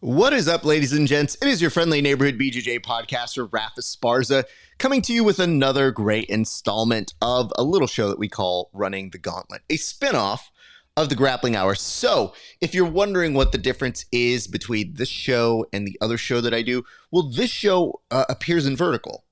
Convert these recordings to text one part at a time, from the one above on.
What is up, ladies and gents? It is your friendly neighborhood BJJ podcaster, Rafa Esparza, coming to you with another great installment of a little show that we call Running the Gauntlet, a spinoff of the Grappling Hour. So if you're wondering what the difference is between this show and the other show that I do, well, this show appears in vertical.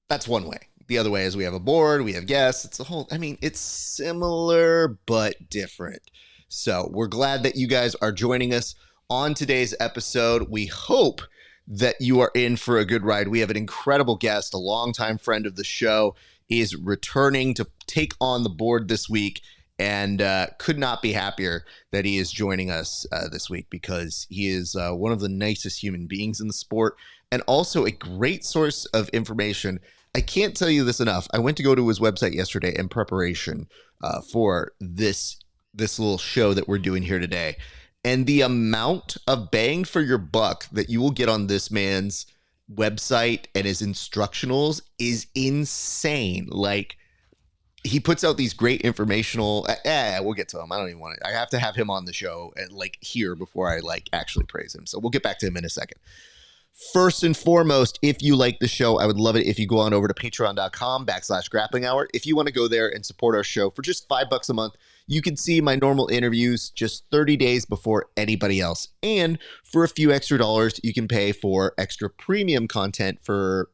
That's one way. The other way is we have a board, we have guests. It's a whole, it's similar but different. So we're glad that you guys are joining us on today's episode. We hope that you are in for a good ride. We have an incredible guest, a longtime friend of the show, is returning to take on the board this week, and could not be happier that he is joining us this week, because he is one of the nicest human beings in the sport and also a great source of information. I can't tell you this enough. I went to go to his website yesterday in preparation for this little show that we're doing here today. And the amount of bang for your buck that you will get on this man's website and his instructionals is insane. Like, he puts out these great informational, we'll get to him. I don't even want to, I have to have him on the show and here before I actually praise him. So we'll get back to him in a second. First and foremost, if you like the show, I would love it if you go on over to patreon.com/grappling hour. If you want to go there and support our show for just $5 a month, you can see my normal interviews just 30 days before anybody else. And for a few extra dollars, you can pay for extra premium content for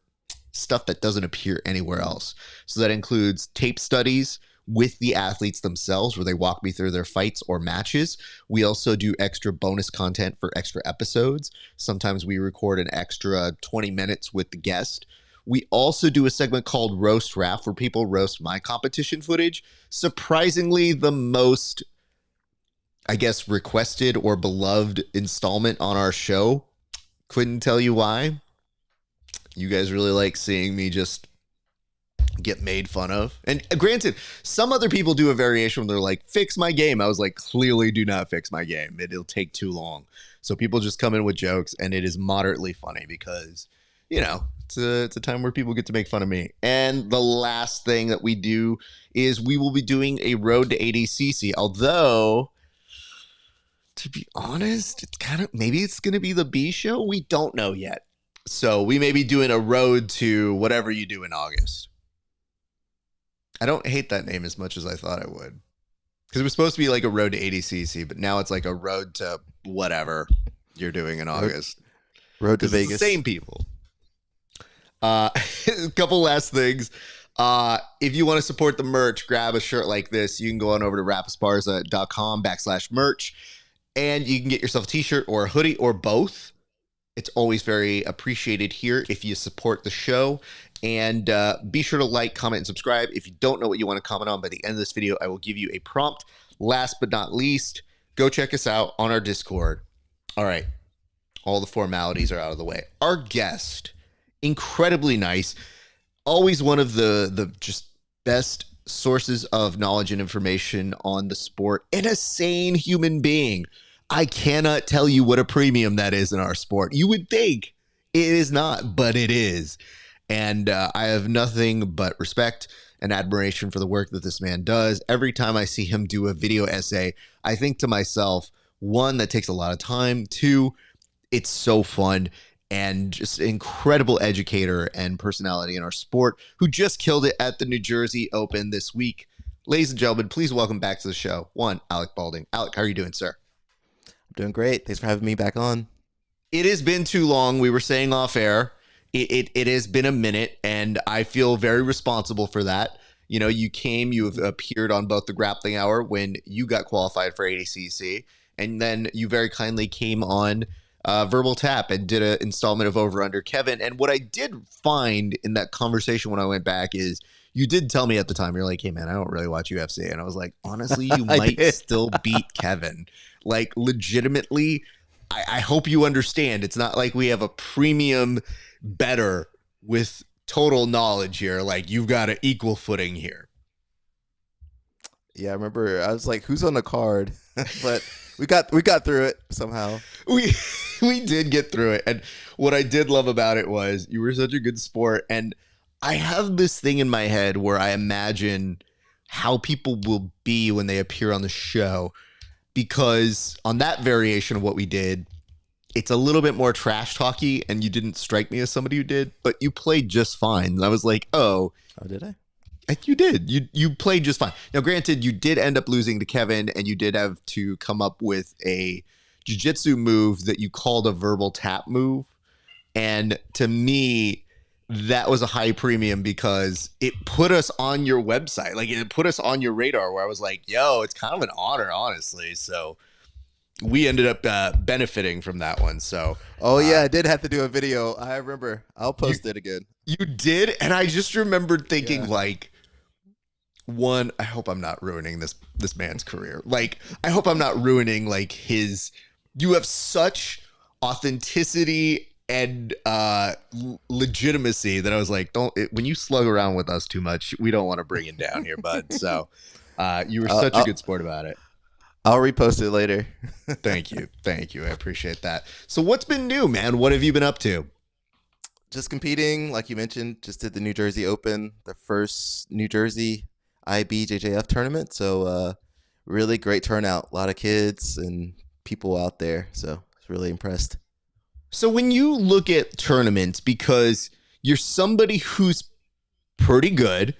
stuff that doesn't appear anywhere else. So that includes tape studies with the athletes themselves, where they walk me through their fights or matches. We also do extra bonus content for extra episodes. Sometimes we record an extra 20 minutes with the guest. We also do a segment called Roast Raf, where people roast my competition footage. Surprisingly, the most, requested or beloved installment on our show. Couldn't tell you why. You guys really like seeing me just get made fun of. And granted, some other people do a variation where they're like, fix my game. I was like, clearly do not fix my game. It'll take too long. So people just come in with jokes, and it is moderately funny because, it's a time where people get to make fun of me. And the last thing that we do is we will be doing a road to ADCC. Although, to be honest, maybe it's going to be the B show. We don't know yet. So we may be doing a road to whatever you do in August. I don't hate that name as much as I thought I would, because it was supposed to be like a road to ADCC, but now it's like a road to whatever you're doing in August. Road to Vegas. It's the same people. A couple last things. If you want to support the merch, grab a shirt like this. You can go on over to rapasparza.com/merch, and you can get yourself a t-shirt or a hoodie or both. It's always very appreciated here if you support the show. And be sure to like, comment, and subscribe. If you don't know what you want to comment on by the end of this video, I will give you a prompt. Last but not least, go check us out on our Discord. All right. All the formalities are out of the way. Our guest, incredibly nice, always one of the just best sources of knowledge and information on the sport, and a sane human being. I cannot tell you what a premium that is in our sport. You would think it is not, but it is. And I have nothing but respect and admiration for the work that this man does. Every time I see him do a video essay, I think to myself, one, that takes a lot of time. Two, it's so fun, and just an incredible educator and personality in our sport, who just killed it at the New Jersey Open this week. Ladies and gentlemen, please welcome back to the show, one, Alec Baulding. Alec, how are you doing, sir? I'm doing great. Thanks for having me back on. It has been too long. We were saying off air. It has been a minute, and I feel very responsible for that. You have appeared on both the Grappling Hour when you got qualified for ADCC, and then you very kindly came on Verbal Tap and did an installment of Over Under Kevin. And what I did find in that conversation when I went back is you did tell me at the time, you're like, hey man, I don't really watch UFC. And I was like, honestly, you might still beat Kevin. Like, legitimately, I hope you understand. It's not like we have a premium better with total knowledge here. Like, you've got an equal footing here. Yeah, I remember I was like, who's on the card? But we got through it somehow. We did get through it. And what I did love about it was you were such a good sport. And I have this thing in my head where I imagine how people will be when they appear on the show, because on that variation of what we did, it's a little bit more trash talky, and you didn't strike me as somebody who did, but you played just fine. And I was like, oh, did I? you did. You played just fine. Now, granted, you did end up losing to Kevin, and you did have to come up with a jiu-jitsu move that you called a verbal tap move. And to me, that was a high premium because it put us on your website. Like, it put us on your radar where I was like, yo, it's kind of an honor, honestly. So we ended up benefiting from that one. So, yeah, I did have to do a video. I remember. I'll post it again. You did, and I just remembered thinking like, one, I hope I'm not ruining this man's career. Like, I hope I'm not ruining like his. You have such authenticity and legitimacy that I was like, when you slug around with us too much, we don't want to bring it down here, bud. So you were such a good sport about it. I'll repost it later. Thank you. I appreciate that. So what's been new, man? What have you been up to? Just competing, like you mentioned. Just did the New Jersey Open, the first New Jersey IBJJF tournament. So really great turnout. A lot of kids and people out there. So I was really impressed. So when you look at tournaments, because you're somebody who's pretty good,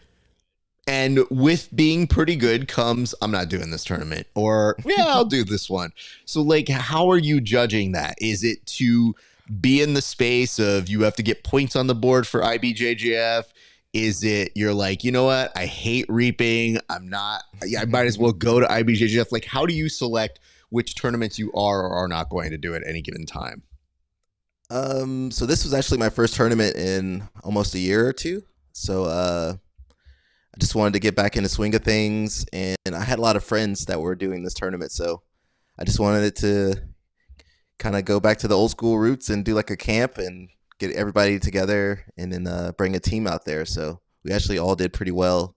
and with being pretty good comes, I'm not doing this tournament, or yeah, I'll do this one. So like, how are you judging that? Is it to be in the space of you have to get points on the board for IBJJF? Is it you're like, you know what? I hate reaping. I might as well go to IBJJF. Like, how do you select which tournaments you are or are not going to do at any given time? So this was actually my first tournament in almost a year or two. So I just wanted to get back in the swing of things, and I had a lot of friends that were doing this tournament. So I just wanted it to kind of go back to the old school roots and do like a camp and get everybody together and then bring a team out there. So we actually all did pretty well.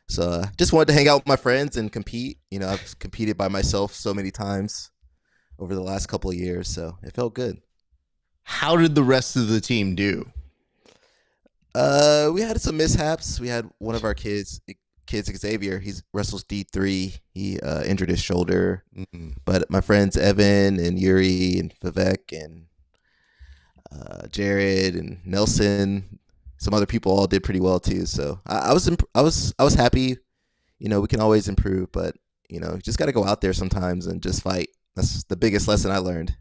So just wanted to hang out with my friends and compete. You know, I've competed by myself so many times over the last couple of years. So it felt good. How did the rest of the team do? We had some mishaps. We had one of our kids Xavier. He wrestles D3. He injured his shoulder. Mm-hmm. But my friends Evan and Yuri and Vivek and Jared and Nelson, some other people all did pretty well too. So I was happy. You know, we can always improve, but you know, you just got to go out there sometimes and just fight. That's the biggest lesson I learned.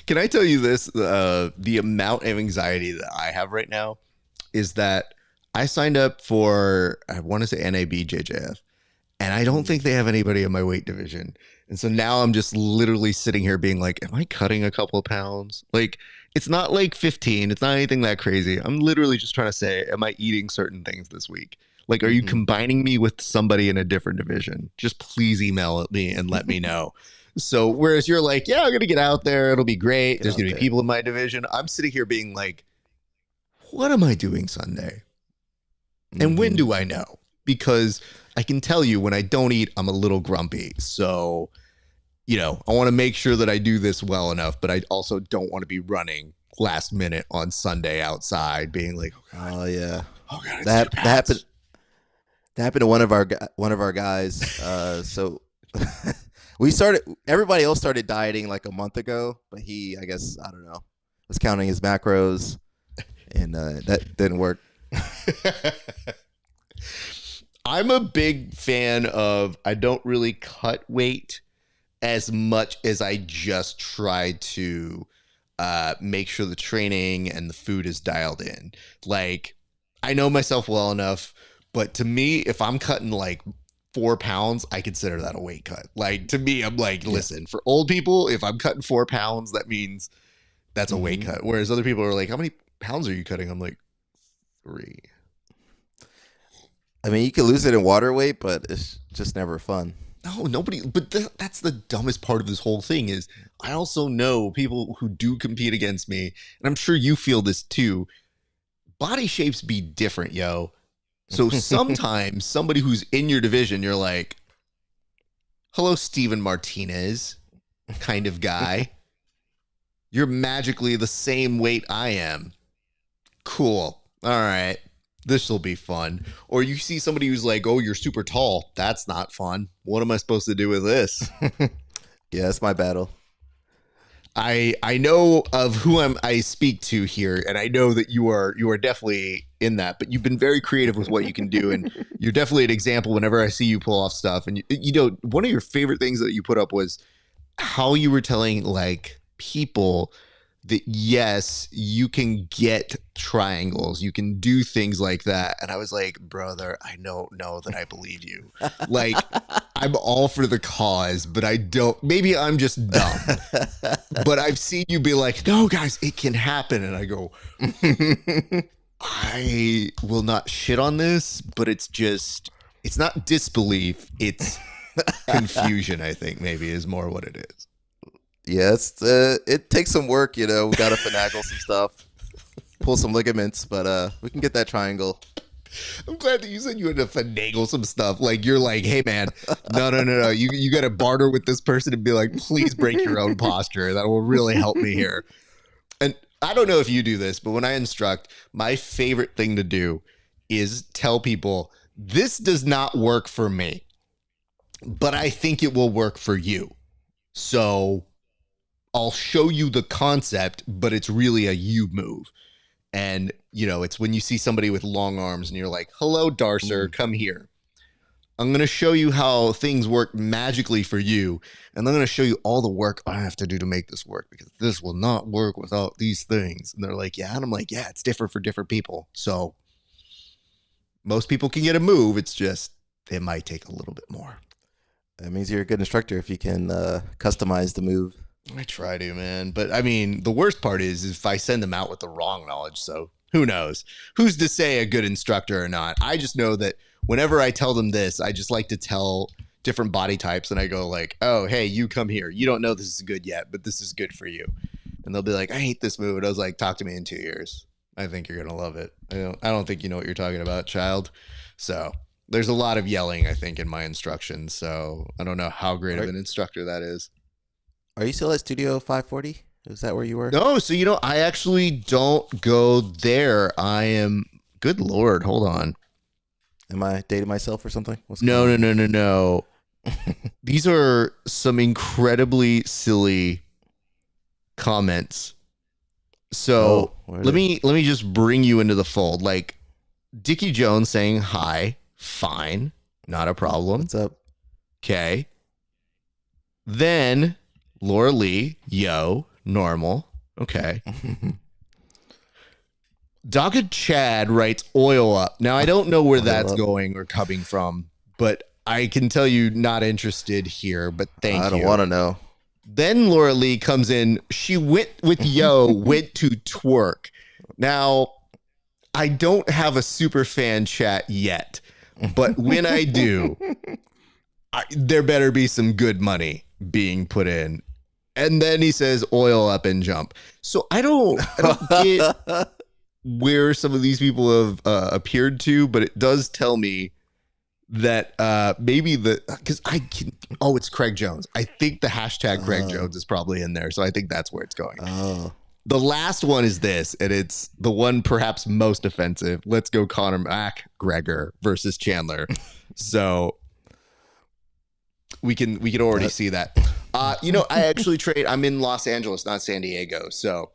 Can I tell you this? The amount of anxiety that I have right now is that I signed up for, I want to say NABJJF, and I don't think they have anybody in my weight division. And so now I'm just literally sitting here being like, am I cutting a couple of pounds? Like, it's not like 15. It's not anything that crazy. I'm literally just trying to say, am I eating certain things this week? Like, are you combining me with somebody in a different division? Just please email me and let me know. So whereas you're like, yeah, I'm going to get out there. It'll be great. There's going to be people in my division. I'm sitting here being like, what am I doing Sunday? And when do I know? Because I can tell you when I don't eat, I'm a little grumpy. So, you know, I want to make sure that I do this well enough, but I also don't want to be running last minute on Sunday outside being like, oh yeah. Oh God, that happened. That happened to one of our guys. So everybody else started dieting like a month ago, but he, I guess, I don't know, was counting his macros, and that didn't work. I'm a big fan of, I don't really cut weight as much as I just try to make sure the training and the food is dialed in. Like, I know myself well enough, but to me, if I'm cutting like 4 pounds, I consider that a weight cut. Like, to me, I'm like, listen, for old people, if I'm cutting 4 pounds, that means that's a weight cut. Whereas other people are like, how many pounds are you cutting? I'm like, 3. I mean, you can lose it in water weight, but it's just never fun. No, nobody. But that's the dumbest part of this whole thing is I also know people who do compete against me, and I'm sure you feel this too. Body shapes be different, yo. So sometimes somebody who's in your division, you're like, hello, Steven Martinez kind of guy. You're magically the same weight I am. Cool. All right. This will be fun. Or you see somebody who's like, oh, you're super tall. That's not fun. What am I supposed to do with this? Yeah, that's my battle. I know of who I speak to here, and I know that you are definitely in that. But you've been very creative with what you can do, and you're definitely an example. Whenever I see you pull off stuff, and you know, one of your favorite things that you put up was how you were telling like people that yes, you can get triangles, you can do things like that. And I was like, brother, I don't know that I believe you. Like, I'm all for the cause, but I don't, maybe I'm just dumb. But I've seen you be like, no, guys, it can happen. And I go, I will not shit on this, but it's not disbelief. It's confusion, I think, maybe is more what it is. Yes, it takes some work, you know. We got to finagle some stuff, pull some ligaments, but we can get that triangle. I'm glad that you said you had to finagle some stuff. Like, you're like, hey, man, no. You got to barter with this person and be like, please break your own posture. That will really help me here. And I don't know if you do this, but when I instruct, my favorite thing to do is tell people, this does not work for me, but I think it will work for you. So I'll show you the concept, but it's really a you move. And, you know, it's when you see somebody with long arms and you're like, hello, Darcer, come here. I'm going to show you how things work magically for you. And I'm going to show you all the work I have to do to make this work, because this will not work without these things. And they're like, yeah. And I'm like, yeah, it's different for different people. So most people can get a move. It's just, it might take a little bit more. That means you're a good instructor if you can customize the move. I try to, man. But I mean, the worst part is if I send them out with the wrong knowledge. So who knows? Who's to say a good instructor or not? I just know that whenever I tell them this, I just like to tell different body types. And I go like, oh, hey, you come here. You don't know this is good yet, but this is good for you. And they'll be like, I hate this move. And I was like, talk to me in 2 years. I think you're going to love it. I don't think you know what you're talking about, child. So there's a lot of yelling, I think, in my instructions. So I don't know how great of an instructor that is. Are you still at Studio 540? Is that where you were? No, so, you know, I actually don't go there. I am, good Lord, hold on. Am I dating myself or something? No. These are some incredibly silly comments. So let me just bring you into the fold. Like, Dickie Jones saying hi, fine, not a problem. What's up? Okay. Then Laura Lee, yo, normal. Okay. Dogged Chad writes oil up. Now, I don't know where that's going or coming from, but I can tell you not interested here, but thank you. I don't want to know. Then Laura Lee comes in. She went with yo, went to twerk. Now, I don't have a super fan chat yet, but when I do, there better be some good money being put in. And then he says oil up and jump. So I don't get where some of these people have appeared to, but it does tell me that maybe because it's Craig Jones. I think the hashtag Craig Jones is probably in there. So I think that's where it's going. The last one is this, and it's the one perhaps most offensive. Let's go Conor McGregor versus Chandler. So we can already see that. You know, I actually train. I'm in Los Angeles, not San Diego. So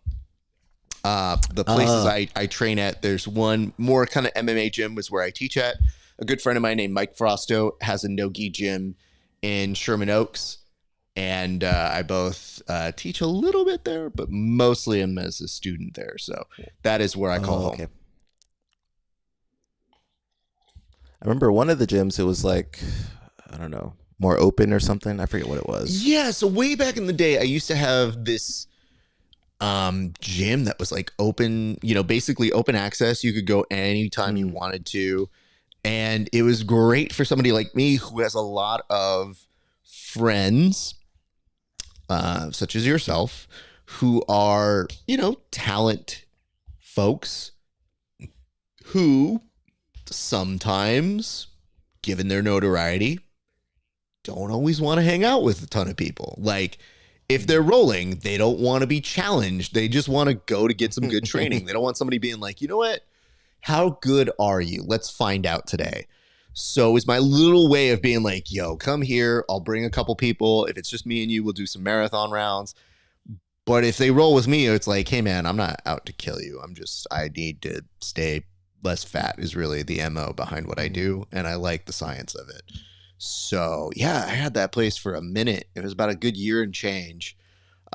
the places I train at, there's one more kind of MMA gym was where I teach at. A good friend of mine named Mike Frosto has a no-gi gym in Sherman Oaks. And I both teach a little bit there, but mostly am as a student there. So that is where I call home. I remember one of the gyms, it was like, I don't know, more open or something. I forget what it was. Yeah. So way back in the day, I used to have this gym that was like open, you know, basically open access. You could go anytime you wanted to. And it was great for somebody like me who has a lot of friends, such as yourself, who are, you know, talent folks who sometimes, given their notoriety, don't always want to hang out with a ton of people. Like, if they're rolling, they don't want to be challenged. They just want to go to get some good training. They don't want somebody being like, you know what? How good are you? Let's find out today. So it's my little way of being like, yo, come here. I'll bring a couple people. If it's just me and you, we'll do some marathon rounds. But if they roll with me, it's like, hey man, I'm not out to kill you. I need to stay less fat is really the MO behind what I do. And I like the science of it. So yeah, I had that place for a minute. It was about a good year and change.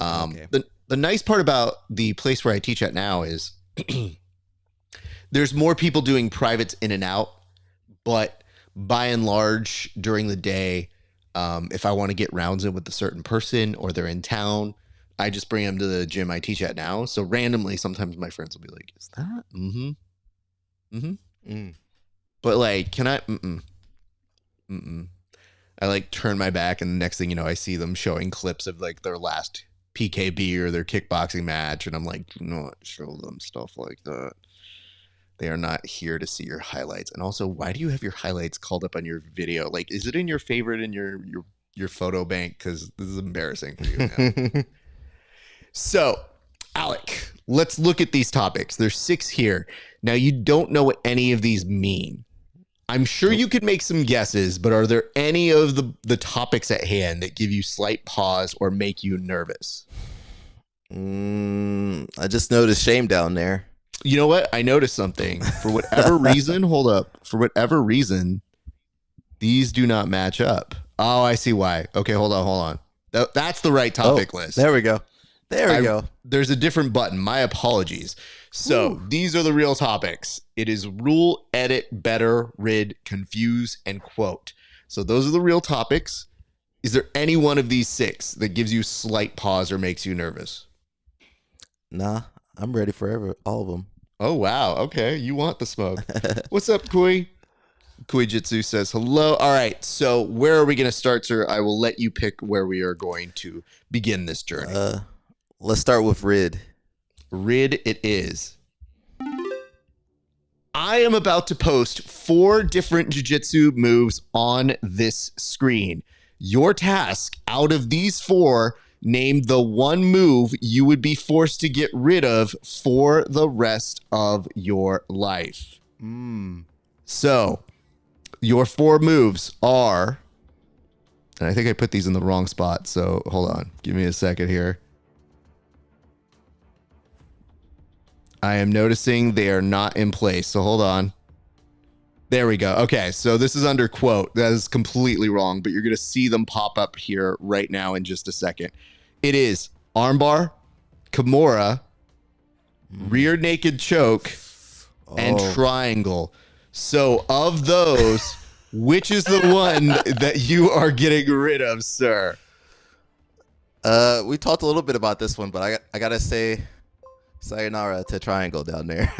Okay. The nice part about the place where I teach at now is there's more people doing privates in and out, but by and large during the day, if I want to get rounds in with a certain person or they're in town, I just bring them to the gym I teach at now. So randomly, sometimes my friends will be like, is that? Mm-hmm. Mm-hmm. Mm. But like, can I? Mm-mm. Mm-mm. I like turn my back and the next thing you know, I see them showing clips of like their last PKB or their kickboxing match. And I'm like, do not show them stuff like that. They are not here to see your highlights. And also, why do you have your highlights called up on your video? Like, is it in your favorite in your photo bank? Because this is embarrassing for you, man. So, Alec, let's look at these topics. There's 6 here. Now, you don't know what any of these mean. I'm sure you could make some guesses, but are there any of the topics at hand that give you slight pause or make you nervous? I just noticed shame down there. You know what? I noticed something. For whatever reason, hold up. For whatever reason, these do not match up. Oh, I see why. Okay, hold on. That's the right topic list. There we go. There's a different button. My apologies. So these are the real topics. It is rule, edit, better, rid, confuse, and quote. So those are the real topics. Is there any one of these 6 that gives you slight pause or makes you nervous? Nah, I'm ready for all of them. Oh, wow. Okay. You want the smoke. What's up, Kui? Kui Jitsu says hello. All right. So where are we going to start, sir? I will let you pick where we are going to begin this journey. Let's start with rid. Rid it is. I am about to post 4 different jiu-jitsu moves on this screen. Your task out of these 4, name the one move you would be forced to get rid of for the rest of your life. So your 4 moves are, and I think I put these in the wrong spot. So hold on. Give me a second here. I am noticing they are not in place. So hold on. There we go. Okay. So this is under quote. That is completely wrong, but you're going to see them pop up here right now in just a second. It is armbar, Kimura, rear naked choke, and triangle. So of those, which is the one that you are getting rid of, sir? We talked a little bit about this one, but I got to say sayonara to triangle down there.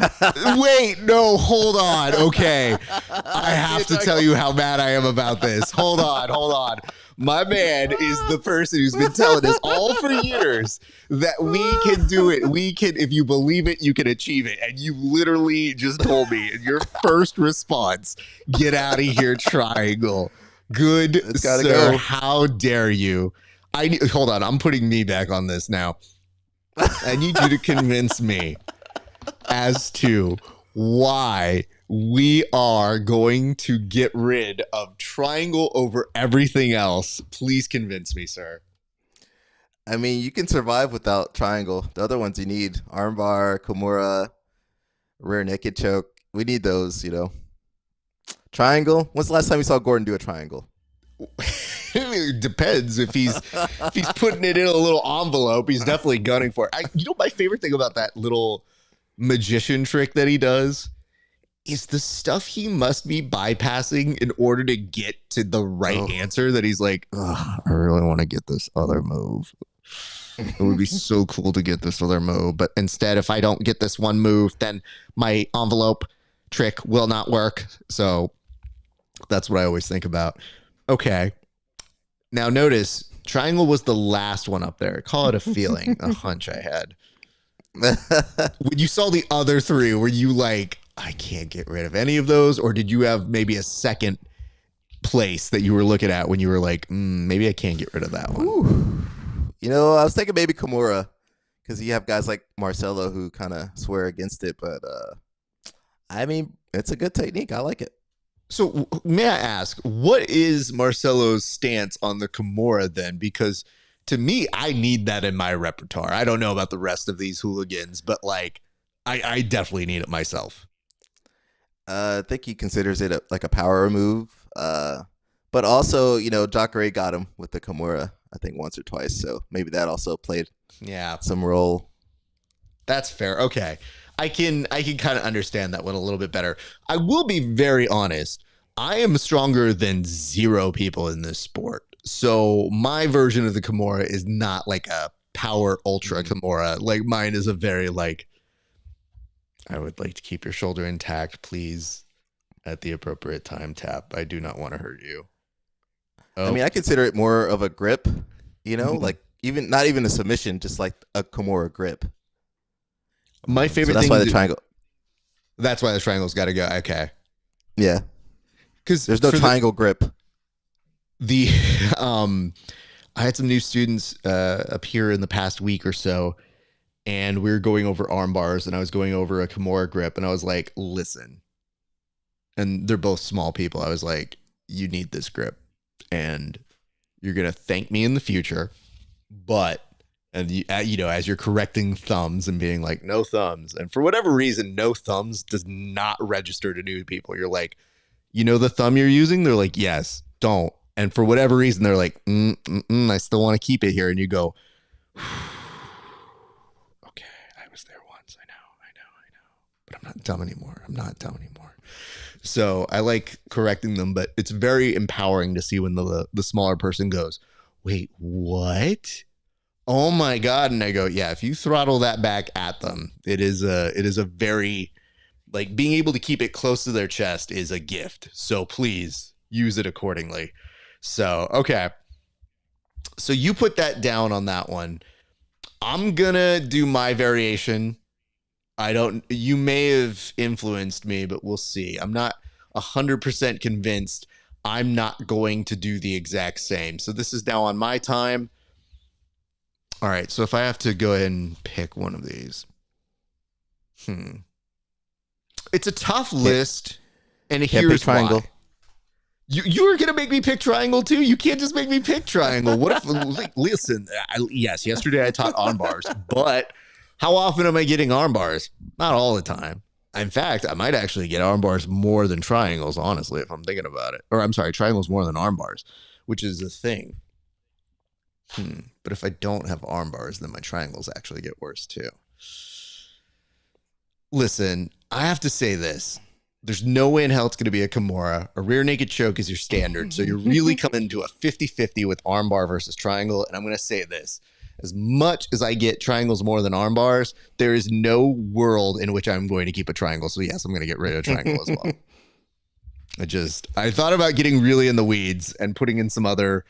Wait, no, hold on. Okay. I have to tell you how mad I am about this. Hold on. My man is the person who's been telling us all for years that we can do it. We can, if you believe it, you can achieve it. And you literally just told me in your first response, get out of here, triangle. Good sir, go. How dare you? Hold on, I'm putting me back on this now. I need you to convince me as to why we are going to get rid of triangle over everything else. Please convince me, sir. I mean, you can survive without triangle. The other ones you need, armbar, Kimura, rear naked choke. We need those, Triangle. When's the last time you saw Gordon do a triangle? It depends. If he's putting it in a little envelope, he's definitely gunning for it. My favorite thing about that little magician trick that he does is the stuff he must be bypassing in order to get to the right answer, that he's like, I really want to get this other move. It would be so cool to get this other move. But instead, if I don't get this one move, then my envelope trick will not work. So that's what I always think about. Okay. Now notice, triangle was the last one up there. Call it a feeling, a hunch I had. When you saw the other 3, were you like, I can't get rid of any of those? Or did you have maybe a second place that you were looking at when you were like, maybe I can't get rid of that one? Ooh. I was thinking maybe Kimura, because you have guys like Marcelo who kind of swear against it. But, I mean, it's a good technique. I like it. So may I ask, what is Marcelo's stance on the Kimura then? Because to me, I need that in my repertoire. I don't know about the rest of these hooligans, but like, I definitely need it myself. I think he considers it like a power move. But also, Jacare got him with the Kimura, I think once or twice. So maybe that also played some role. That's fair. Okay. I can kind of understand that one a little bit better. I will be very honest. I am stronger than 0 people in this sport. So my version of the Kimura is not like a power ultra Kimura. Like mine is a very like, I would like to keep your shoulder intact, please. At the appropriate time, tap. I do not want to hurt you. I mean, I consider it more of a grip, like not even a submission, just like a Kimura grip. My favorite thing. That's why the triangle. That's why the triangle's got to go. Okay. Yeah. Because there's no triangle grip. I had some new students up here in the past week or so, and we were going over arm bars, and I was going over a Kimura grip, and I was like, listen. And they're both small people. I was like, you need this grip, and you're going to thank me in the future. But, and as you're correcting thumbs and being like, no thumbs. And for whatever reason, no thumbs does not register to new people. You're like, the thumb you're using? They're like, yes, don't. And for whatever reason, they're like, I still want to keep it here. And you go, okay, I was there once. I know. But I'm not dumb anymore. So I like correcting them, but it's very empowering to see when the smaller person goes, wait, what? Oh my God. And I go, yeah, if you throttle that back at them, it is a very, like, being able to keep it close to their chest is a gift. So please use it accordingly. So, okay. So you put that down on that one. I'm gonna do my variation. You may have influenced me, but we'll see. I'm not 100% convinced. I'm not going to do the exact same. So this is now on my time. All right. So if I have to go ahead and pick one of these. It's a tough list. And here's why. You were going to make me pick triangle too? You can't just make me pick triangle. What if, listen, yes, yesterday I taught arm bars, but how often am I getting arm bars? Not all the time. In fact, I might actually get arm bars more than triangles, honestly, if I'm thinking about it. Or I'm sorry, triangles more than arm bars, which is a thing. But if I don't have arm bars, then my triangles actually get worse too. Listen, I have to say this. There's no way in hell it's going to be a Kimura. A rear naked choke is your standard. So you're really coming to a 50-50 with arm bar versus triangle. And I'm going to say this. As much as I get triangles more than arm bars, there is no world in which I'm going to keep a triangle. So yes, I'm going to get rid of triangle as well. I thought about getting really in the weeds and putting in some other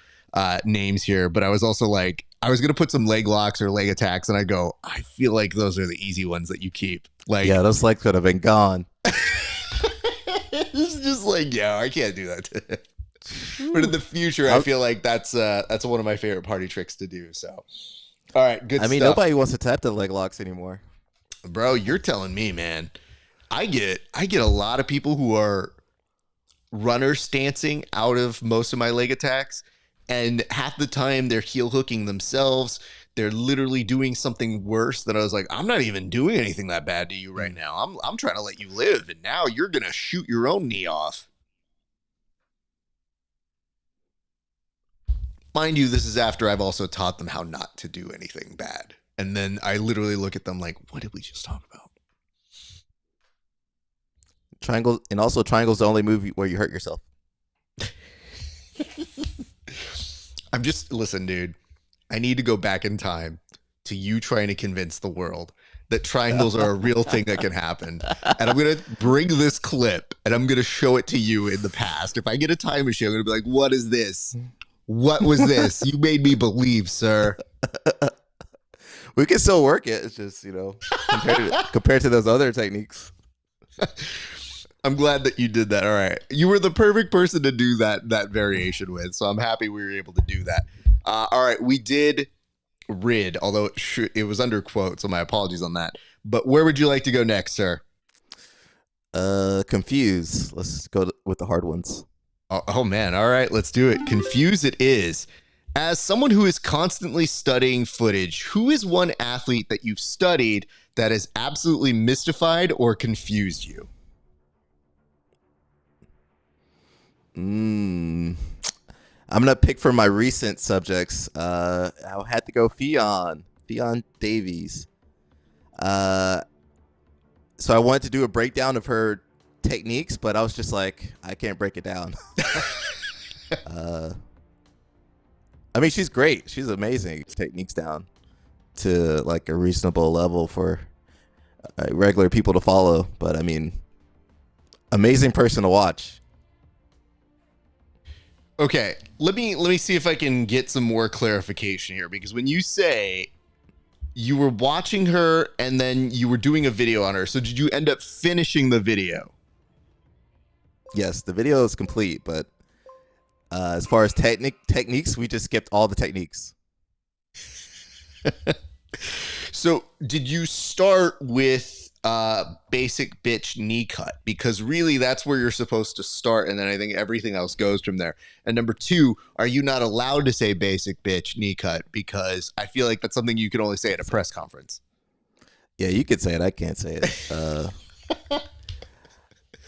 names here, but I was also like, I was going to put some leg locks or leg attacks, and I go, I feel like those are the easy ones that you keep. Like, yeah, those legs could have been gone. It's just like, yeah, I can't do that. But in the future, I feel like that's one of my favorite party tricks to do. So, all right, good stuff. I mean, nobody wants to tap the leg locks anymore. Bro, you're telling me, man. I get a lot of people who are runner stancing out of most of my leg attacks, and half the time they're heel hooking themselves. They're literally doing something worse that I was like, I'm not even doing anything that bad to you right now. I'm trying to let you live, and now you're gonna shoot your own knee off. Mind you, this is after I've also taught them how not to do anything bad. And then I literally look at them like, what did we just talk about? Triangle, and also triangle's the only move where you hurt yourself. Listen, dude, I need to go back in time to you trying to convince the world that triangles are a real thing that can happen. And I'm going to bring this clip and I'm going to show it to you in the past. If I get a time machine, I'm going to be like, what is this? What was this? You made me believe, sir. We can still work it. It's just, compared to those other techniques. I'm glad that you did that. All right. You were the perfect person to do that variation with. So I'm happy we were able to do that. All right. We did rid, although it was under quote. So my apologies on that. But where would you like to go next, sir? Confuse. Let's go with the hard ones. Oh man. All right. Let's do it. Confuse it is. As someone who is constantly studying footage, who is one athlete that you've studied that has absolutely mystified or confused you? I'm gonna pick from my recent subjects. I had to go Fionn Davies. So I wanted to do a breakdown of her techniques, but I was just like, I can't break it down. I mean, she's great. She's amazing. Techniques down to like a reasonable level for regular people to follow. But I mean, amazing person to watch. Okay, let me see if I can get some more clarification here, because when you say you were watching her and then you were doing a video on her, so did you end up finishing the video? Yes, the video is complete, but as far as techniques, we just skipped all the techniques. So did you start with basic bitch knee cut? Because really that's where you're supposed to start, and then I think everything else goes from there. And number two, are you not allowed to say basic bitch knee cut? Because I feel like that's something you can only say at a press conference. Yeah, you could say it. I can't say it.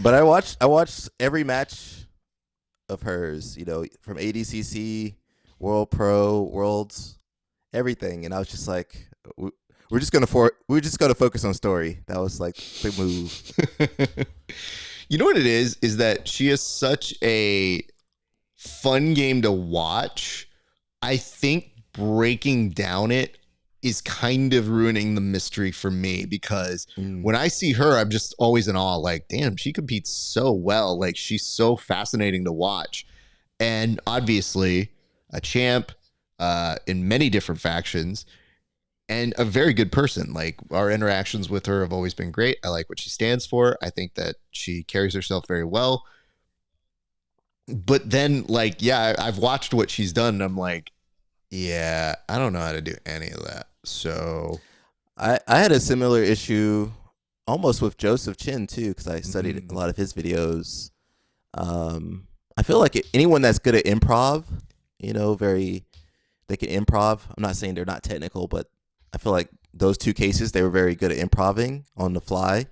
But I watched every match of hers, you know, from ADCC, World Pro, Worlds, everything, and I was just like, we're just gonna focus on story. That was like the move. You know what it is that she is such a fun game to watch. I think breaking down it is kind of ruining the mystery for me, because when I see her, I'm just always in awe. Like, damn, she competes so well. Like, she's so fascinating to watch. And obviously a champ in many different factions and a very good person. Like, our interactions with her have always been great. I like what she stands for. I think that she carries herself very well. But then, like, yeah, I've watched what she's done and I'm like, yeah, I don't know how to do any of that. So I had a similar issue almost with Joseph Chin too, because I studied a lot of his videos. I feel like anyone that's good at improv, you know, they can improv. I'm not saying they're not technical, but I feel like those two cases, they were very good at improving on the fly.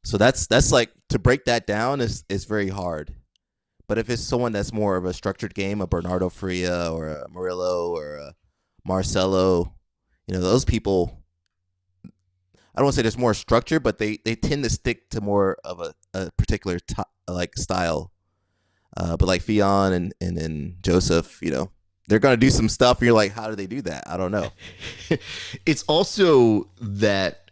So that's like, to break that down is very hard. But if it's someone that's more of a structured game, a Bernardo Faria or a Murillo or a Marcelo, you know, those people, I don't want to say there's more structure, but they tend to stick to more of a particular like style. But like Fionn and Joseph, you know, they're going to do some stuff and you're like, how do they do that? I don't know. It's also that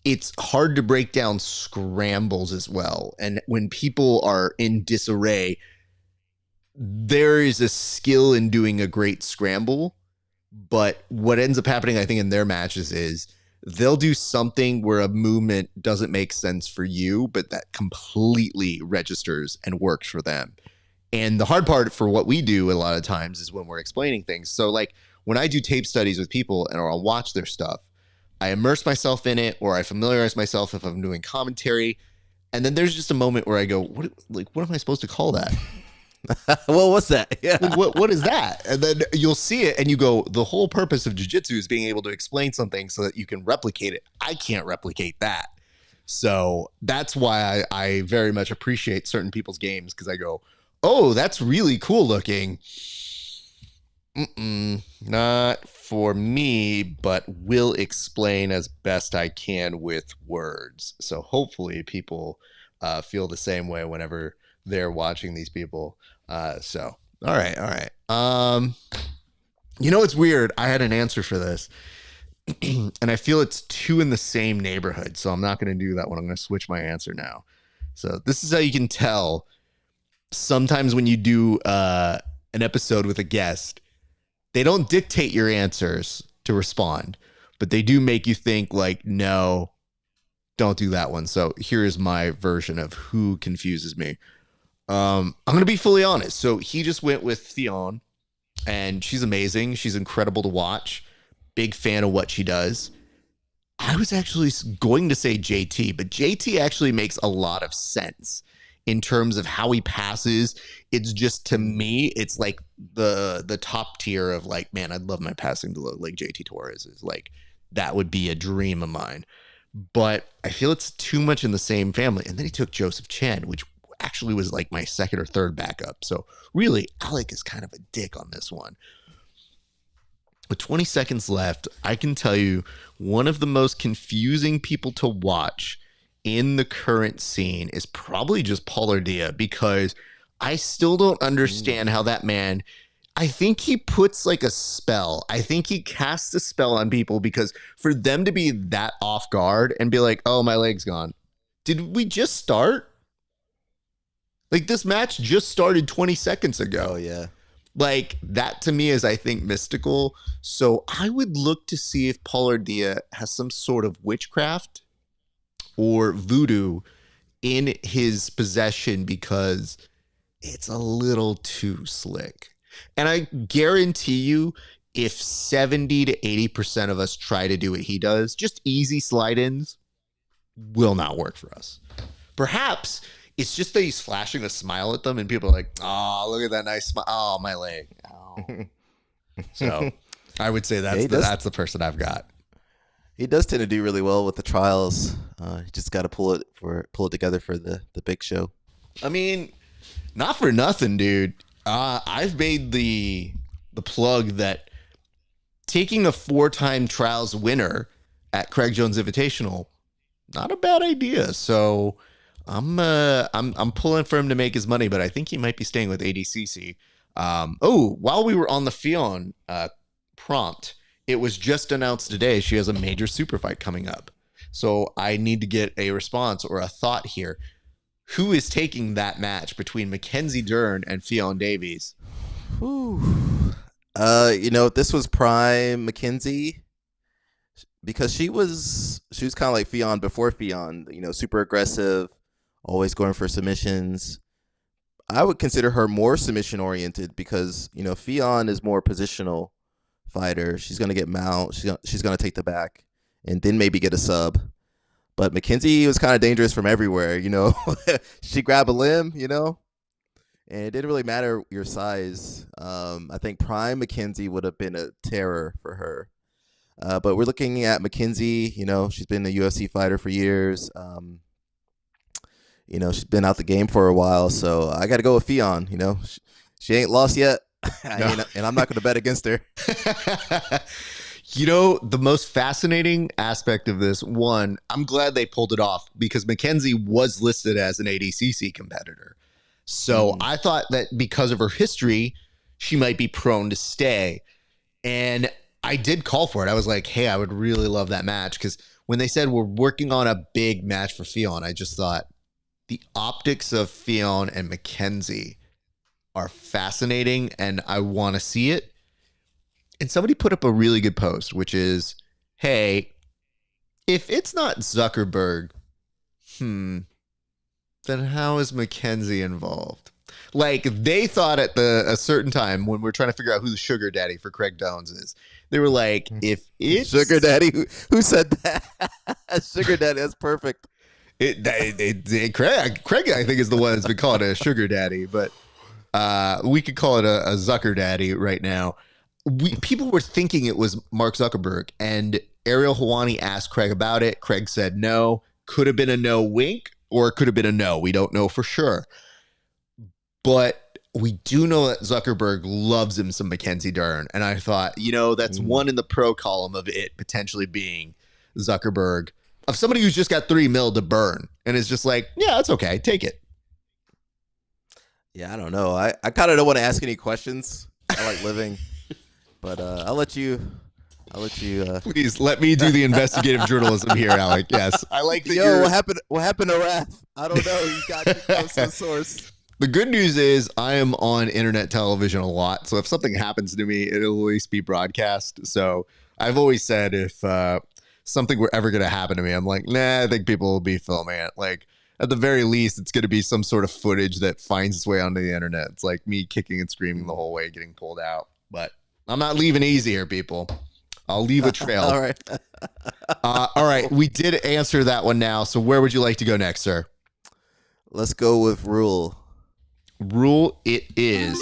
it's hard to break down scrambles as well. And when people are in disarray, there is a skill in doing a great scramble. But what ends up happening, I think, in their matches is they'll do something where a movement doesn't make sense for you, but that completely registers and works for them. And the hard part for what we do a lot of times is when we're explaining things. So like when I do tape studies with people and I'll watch their stuff, I immerse myself in it, or I familiarize myself if I'm doing commentary. And then there's just a moment where I go, what am I supposed to call that? Well, what's that? Yeah. What is that? And then you'll see it and you go, the whole purpose of jiu-jitsu is being able to explain something so that you can replicate it. I can't replicate that. So that's why I very much appreciate certain people's games, because I go, oh, that's really cool looking. Not for me, but will explain as best I can with words. So hopefully people feel the same way whenever they're watching these people. So, all right. You know, it's weird. I had an answer for this and I feel it's two in the same neighborhood. So I'm not going to do that one. I'm going to switch my answer now. So this is how you can tell sometimes when you do an episode with a guest, they don't dictate your answers to respond, but they do make you think like, no, don't do that one. So here is my version of who confuses me. I'm going to be fully honest. So he just went with Fionn, and she's amazing. She's incredible to watch. Big fan of what she does. I was actually going to say JT, but JT actually makes a lot of sense in terms of how he passes. It's just, to me, it's like the top tier of like, man, I'd love my passing to look like JT Torres is. Like, that would be a dream of mine. But I feel it's too much in the same family. And then he took Joseph Chen, which actually was like my second or third backup. So really, Alec is kind of a dick on this one. With 20 seconds left, I can tell you one of the most confusing people to watch in the current scene is probably just Pollardia, because I still don't understand how that man, I think he puts like a spell. I think he casts a spell on people, because for them to be that off guard and be like, oh, my leg's gone. Did we just start? Like, this match just started 20 seconds ago. Oh, yeah. Like, that to me is, I think, mystical. So I would look to see if Pollardia has some sort of witchcraft or voodoo in his possession, because it's a little too slick. And I guarantee you, if 70 to 80% of us try to do what he does, just easy slide-ins will not work for us. Perhaps it's just that he's flashing a smile at them and people are like, oh, look at that nice smile. Oh, my leg. Oh. So I would say that's the person I've got. He does tend to do really well with the trials. You just got to pull it together for the big show. I mean, not for nothing, dude. I've made the plug that taking a 4-time trials winner at Craig Jones Invitational, not a bad idea. So I'm pulling for him to make his money, but I think he might be staying with ADCC. While we were on the Fionn prompt, it was just announced today she has a major super fight coming up. So I need to get a response or a thought here. Who is taking that match between Mackenzie Dern and Fionn Davies? This was prime Mackenzie, because she was kind of like Fionn before Fionn, super aggressive, always going for submissions. I would consider her more submission oriented, because, Fionn is more positional fighter. She's going to get mount. She's going to take the back and then maybe get a sub. But Mackenzie was kind of dangerous from everywhere, She grabbed a limb, and it didn't really matter your size. I think prime Mackenzie would have been a terror for her. But we're looking at Mackenzie, she's been a UFC fighter for years. She's been out the game for a while, so I got to go with Fionn. She ain't lost yet, and I'm not going to bet against her. The most fascinating aspect of this, one, I'm glad they pulled it off, because Mackenzie was listed as an ADCC competitor. So I thought that because of her history, she might be prone to stay. And I did call for it. I was like, hey, I would really love that match, because when they said we're working on a big match for Fionn, I just thought the optics of Fionn and Mackenzie are fascinating, and I want to see it. And somebody put up a really good post, which is, hey, if it's not Zuckerberg, then how is Mackenzie involved? Like, they thought at a certain time when we're trying to figure out who the sugar daddy for Craig Jones is, they were like, if it's sugar daddy, who said that? Sugar daddy, that's perfect. Craig, I think, is the one that's been calling it a sugar daddy, but we could call it a Zucker daddy right now. People were thinking it was Mark Zuckerberg, and Ariel Helwani asked Craig about it. Craig said no. Could have been a no wink, or it could have been a no. We don't know for sure. But we do know that Zuckerberg loves him some Mackenzie Dern. And I thought, that's one in the pro column of it potentially being Zuckerberg, of somebody who's just got $3 million to burn and is just like, yeah, that's okay. Take it. Yeah, I don't know. I kind of don't want to ask any questions. I like living. But I'll let you. Please let me do the investigative journalism here, Alec. Yes, I like that. What happened to Raph? I don't know. You got too close to the source. The good news is I am on internet television a lot, so if something happens to me, it'll at least be broadcast. So I've always said if something were ever going to happen to me, I'm like, nah, I think people will be filming it. Like, at the very least, it's going to be some sort of footage that finds its way onto the internet. It's like me kicking and screaming the whole way, getting pulled out. But I'm not leaving easy here, people. I'll leave a trail. All right. All right. We did answer that one now. So where would you like to go next, sir? Let's go with rule. Rule it is.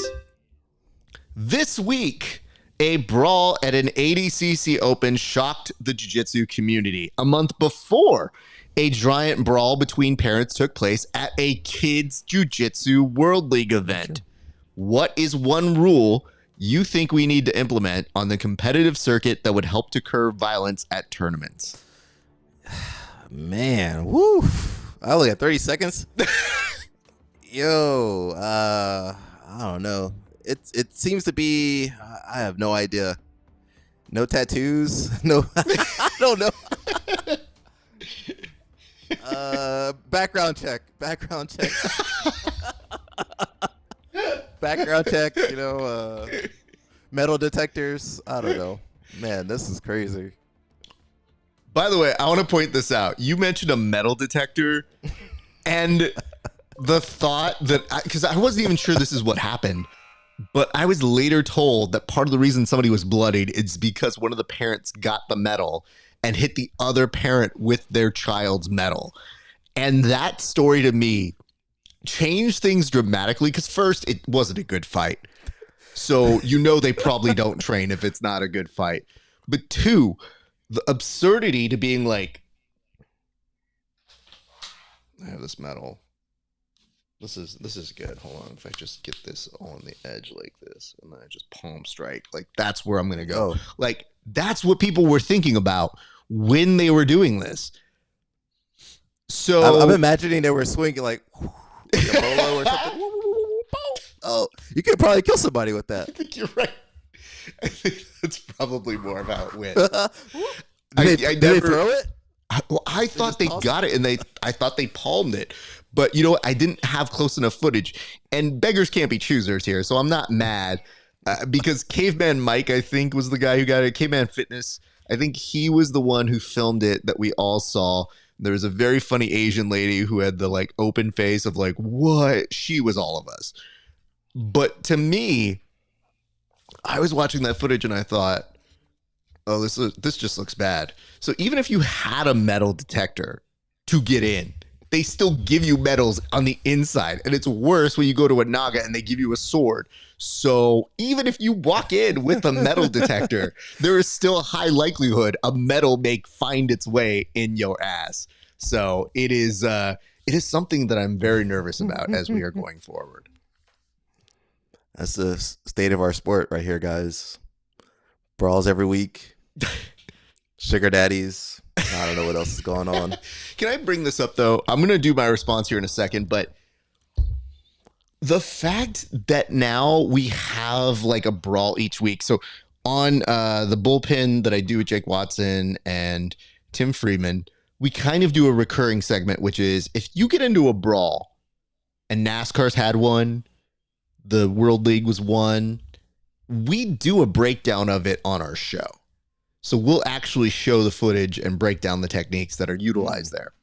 This week, a brawl at an ADCC Open shocked the jiu-jitsu community. A month before, a giant brawl between parents took place at a kids jiu-jitsu World League event. What is one rule you think we need to implement on the competitive circuit that would help to curb violence at tournaments? Man, woo! I only got 30 seconds. Yo, I don't know. It seems to be. I have no idea. No tattoos. No, I don't know. Background check. Background check. Background check. You know, metal detectors. I don't know. Man, this is crazy. By the way, I want to point this out. You mentioned a metal detector, and the thought that, because I wasn't even sure this is what happened, but I was later told that part of the reason somebody was bloodied is because one of the parents got the metal and hit the other parent with their child's metal. And that story to me changed things dramatically, because first, it wasn't a good fight. So you know they probably don't train if it's not a good fight. But two, the absurdity to being like, I have this metal. This is good. Hold on. If I just get this on the edge like this, and then I just palm strike, like that's where I'm gonna go. Oh. Like that's what people were thinking about when they were doing this. So I'm imagining they were swinging like a bolo or something. Oh, you could probably kill somebody with that. I think you're right. I think that's probably more of how it went. Did they throw it? I thought they got it, and I thought they palmed it. But you know what? I didn't have close enough footage. And beggars can't be choosers here, so I'm not mad. Because Caveman Mike, I think, was the guy who got it. Caveman Fitness, I think he was the one who filmed it that we all saw. There was a very funny Asian lady who had the like open face of like, what? She was all of us. But to me, I was watching that footage and I thought, oh, this just looks bad. So even if you had a metal detector to get in, they still give you medals on the inside. And it's worse when you go to a Naga and they give you a sword. So even if you walk in with a metal detector, there is still a high likelihood a medal may find its way in your ass. So it is something that I'm very nervous about as we are going forward. That's the state of our sport right here, guys. Brawls every week. Sugar daddies. I don't know what else is going on. Can I bring this up, though? I'm going to do my response here in a second, but the fact that now we have like a brawl each week. So on the bullpen that I do with Jake Watson and Tim Freeman, we kind of do a recurring segment, which is if you get into a brawl, and NASCAR's had one, the World League was one, we do a breakdown of it on our show. So we'll actually show the footage and break down the techniques that are utilized there.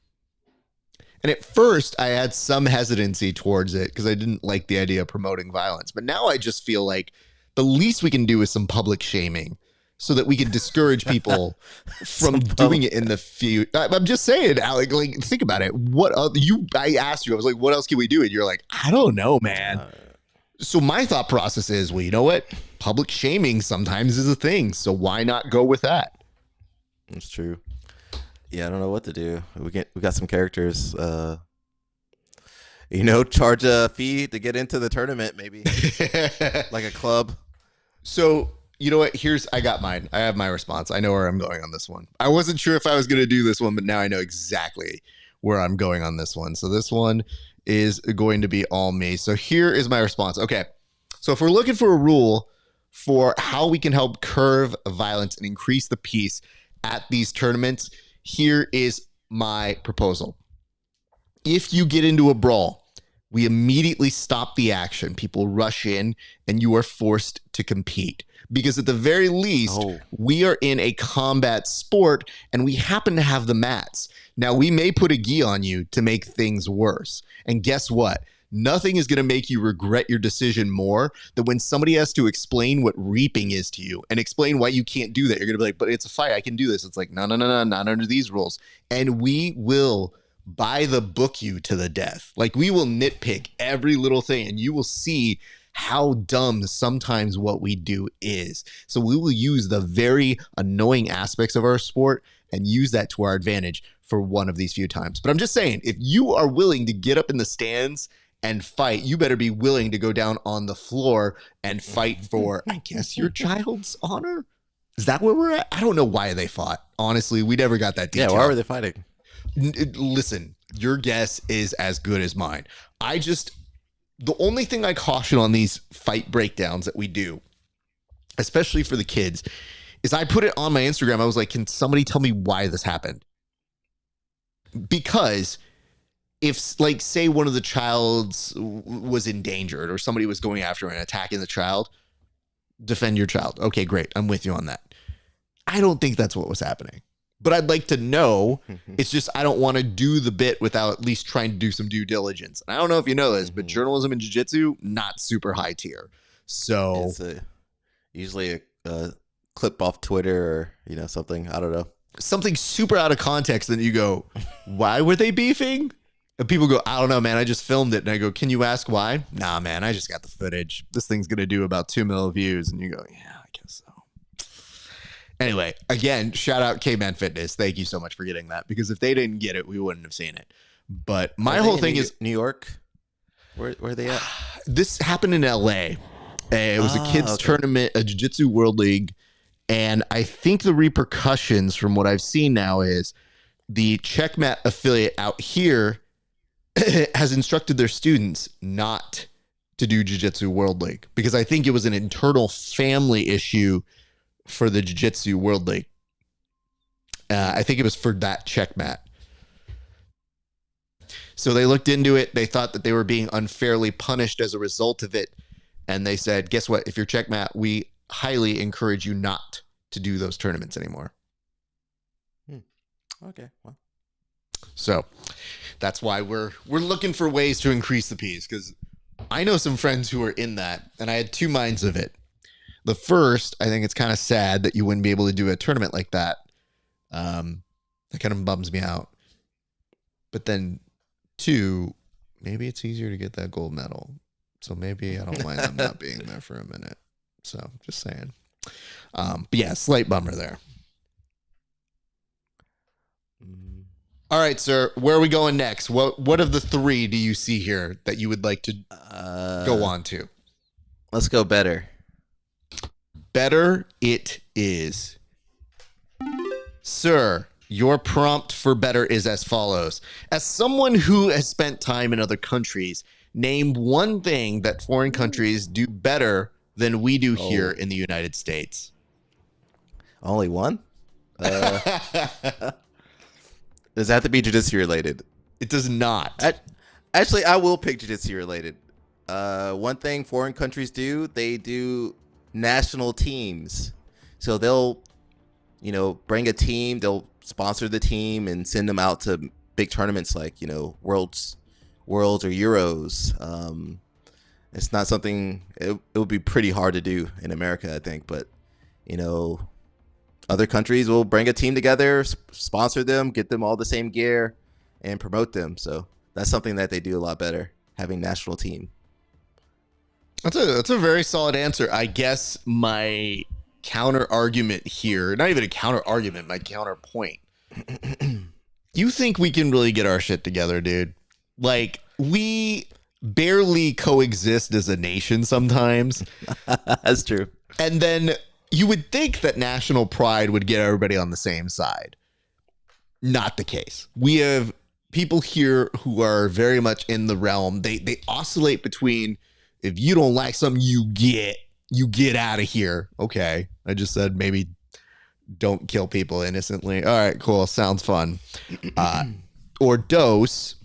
And at first, I had some hesitancy towards it because I didn't like the idea of promoting violence. But now I just feel like the least we can do is some public shaming so that we can discourage people from doing it in the future. I'm just saying, Alec, like, think about it. I asked you, I was like, what else can we do? And you're like, I don't know, man. So my thought process is, well, you know what? Public shaming sometimes is a thing. So why not go with that? That's true. Yeah, I don't know what to do. We got some characters. Charge a fee to get into the tournament, maybe like a club. So you know what? I got mine. I have my response. I know where I'm going on this one. I wasn't sure if I was going to do this one, but now I know exactly where I'm going on this one. So this one is going to be all me. So here is my response. Okay. So if we're looking for a rule for how we can help curb violence and increase the peace at these tournaments, here is my proposal. If you get into a brawl, we immediately stop the action. People rush in and you are forced to compete. Because at the very least, we are in a combat sport and we happen to have the mats. Now, we may put a gi on you to make things worse. And guess what? Nothing is going to make you regret your decision more than when somebody has to explain what reaping is to you and explain why you can't do that. You're going to be like, but it's a fight. I can do this. It's like, no, not under these rules. And we will by the book you to the death. Like, we will nitpick every little thing, and you will see how dumb sometimes what we do is. So we will use the very annoying aspects of our sport and use that to our advantage for one of these few times. But I'm just saying, if you are willing to get up in the stands and fight, you better be willing to go down on the floor and fight for, I guess, your child's honor. Is that where we're at? I don't know why they fought. Honestly, we never got that detail. Yeah, why were they fighting? Listen, your guess is as good as mine. The only thing I caution on these fight breakdowns that we do, especially for the kids, is I put it on my Instagram. I was like, can somebody tell me why this happened? Because if, like, say one of the childs was endangered or somebody was going after and attacking the child, defend your child. Okay, great. I'm with you on that. I don't think that's what was happening. But I'd like to know. It's just I don't want to do the bit without at least trying to do some due diligence. And I don't know if you know this, but journalism and jiu-jitsu, not super high tier. So it's usually a clip off Twitter or something. I don't know. Something super out of context. Then you go, why were they beefing? And people go, I don't know, man. I just filmed it. And I go, can you ask why? Nah, man. I just got the footage. This thing's going to do about 2 million views. And you go, yeah, I guess so. Anyway, again, shout out K-Man Fitness. Thank you so much for getting that, because if they didn't get it, we wouldn't have seen it. But my whole thing is New York. Where are they at? This happened in LA. It was a kids tournament, a jiu-jitsu world league. And I think the repercussions from what I've seen now is the Checkmat affiliate out here has instructed their students not to do jiu-jitsu world league, because I think it was an internal family issue for the Jiu-Jitsu World League. I think it was for that Checkmat. So they looked into it. They thought that they were being unfairly punished as a result of it. And they said, guess what? If you're Checkmat, we highly encourage you not to do those tournaments anymore. Okay. Well. So that's why we're looking for ways to increase the Ps, because I know some friends who are in that, and I had two minds of it. The first, I think it's kind of sad that you wouldn't be able to do a tournament like that. That kind of bums me out. But then, two, maybe it's easier to get that gold medal. So maybe I don't mind them not being there for a minute. So just saying. But yeah, slight bummer there. All right, sir. Where are we going next? What of the three do you see here that you would like to go on to? Let's go better. Better it is. Sir, your prompt for better is as follows. As someone who has spent time in other countries, name one thing that foreign countries do better than we do here in the United States. Only one? Does that have to be jiu-jitsu related? It does not. Actually, I will pick jiu-jitsu related. One thing foreign countries do, they do national teams. So they'll, bring a team, they'll sponsor the team and send them out to big tournaments like, Worlds or Euros. It's not something, it would be pretty hard to do in America, I think. But, other countries will bring a team together, sponsor them, get them all the same gear, and promote them. So that's something that they do a lot better, having national team. That's a very solid answer. I guess my counter argument here, not even a counter argument, my counterpoint. You think we can really get our shit together, dude? Like, we barely coexist as a nation sometimes. That's true. And then you would think that national pride would get everybody on the same side. Not the case. We have people here who are very much in the realm. They oscillate between, if you don't like something, you get out of here. Okay. I just said maybe don't kill people innocently. All right, cool. Sounds fun. Or dose.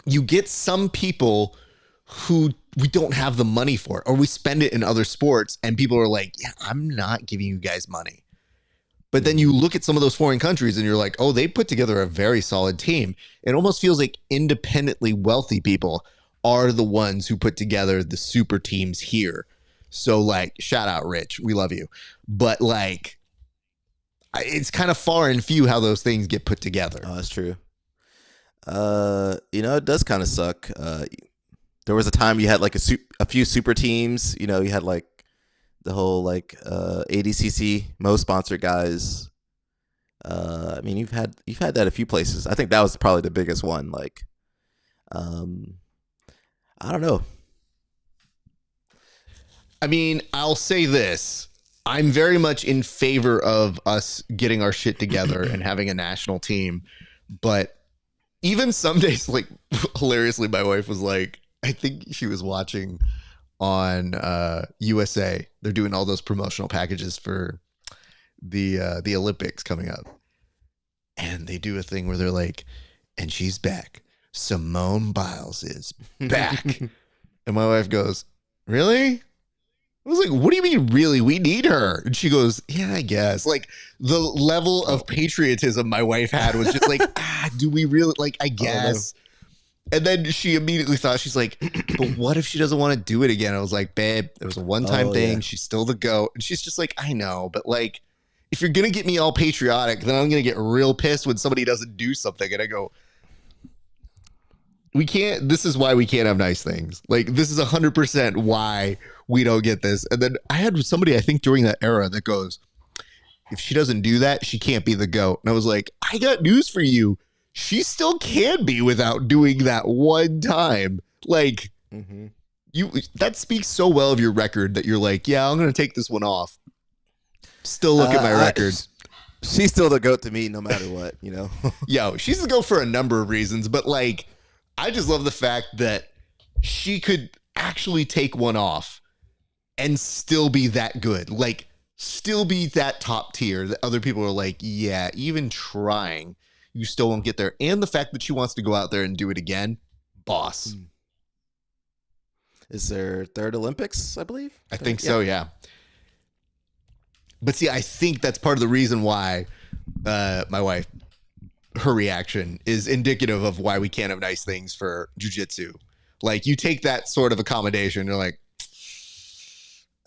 You get some people who we don't have the money for, or we spend it in other sports, and people are like, yeah, I'm not giving you guys money. But then you look at some of those foreign countries and you're like, oh, they put together a very solid team. It almost feels like independently wealthy people are the ones who put together the super teams here. So, like, shout out, Rich. We love you. But, like, it's kind of far and few how those things get put together. Oh, that's true. It does kind of suck. There was a time you had like a few super teams. You had like the whole like ADCC Mo sponsored guys. I mean, you've had that a few places. I think that was probably the biggest one. Like, I don't know. I mean, I'll say this. I'm very much in favor of us getting our shit together and having a national team. But even some days, like, hilariously, my wife was like, I think she was watching on USA. They're doing all those promotional packages for the Olympics coming up. And they do a thing where they're like, and she's back. Simone Biles is back. And my wife goes, really? I was like, what do you mean, really? We need her. And she goes, yeah, I guess. Like, the level of patriotism my wife had was just like, do we really? Like, I guess. And then she immediately thought, she's like, but what if she doesn't want to do it again? I was like, babe, it was a one-time thing. Yeah. She's still the GOAT. And she's just like, I know, but like, if you're going to get me all patriotic, then I'm going to get real pissed when somebody doesn't do something. And I go, this is why we can't have nice things. Like, this is 100% why we don't get this. And then I had somebody, I think during that era, that goes, if she doesn't do that, she can't be the GOAT. And I was like, I got news for you. She still can be without doing that one time. Like, that speaks so well of your record that you're like, yeah, I'm going to take this one off. Still look at my record. She's still the GOAT to me no matter what, Yo, she's the GOAT for a number of reasons, but like, I just love the fact that she could actually take one off and still be that good. Like, still be that top tier that other people are like, yeah, even trying, you still won't get there. And the fact that she wants to go out there and do it again, boss. Is there third Olympics, I believe? I think so, yeah. But see, I think that's part of the reason why my wife, her reaction is indicative of why we can't have nice things for jiu-jitsu. Like, you take that sort of accommodation, you're like,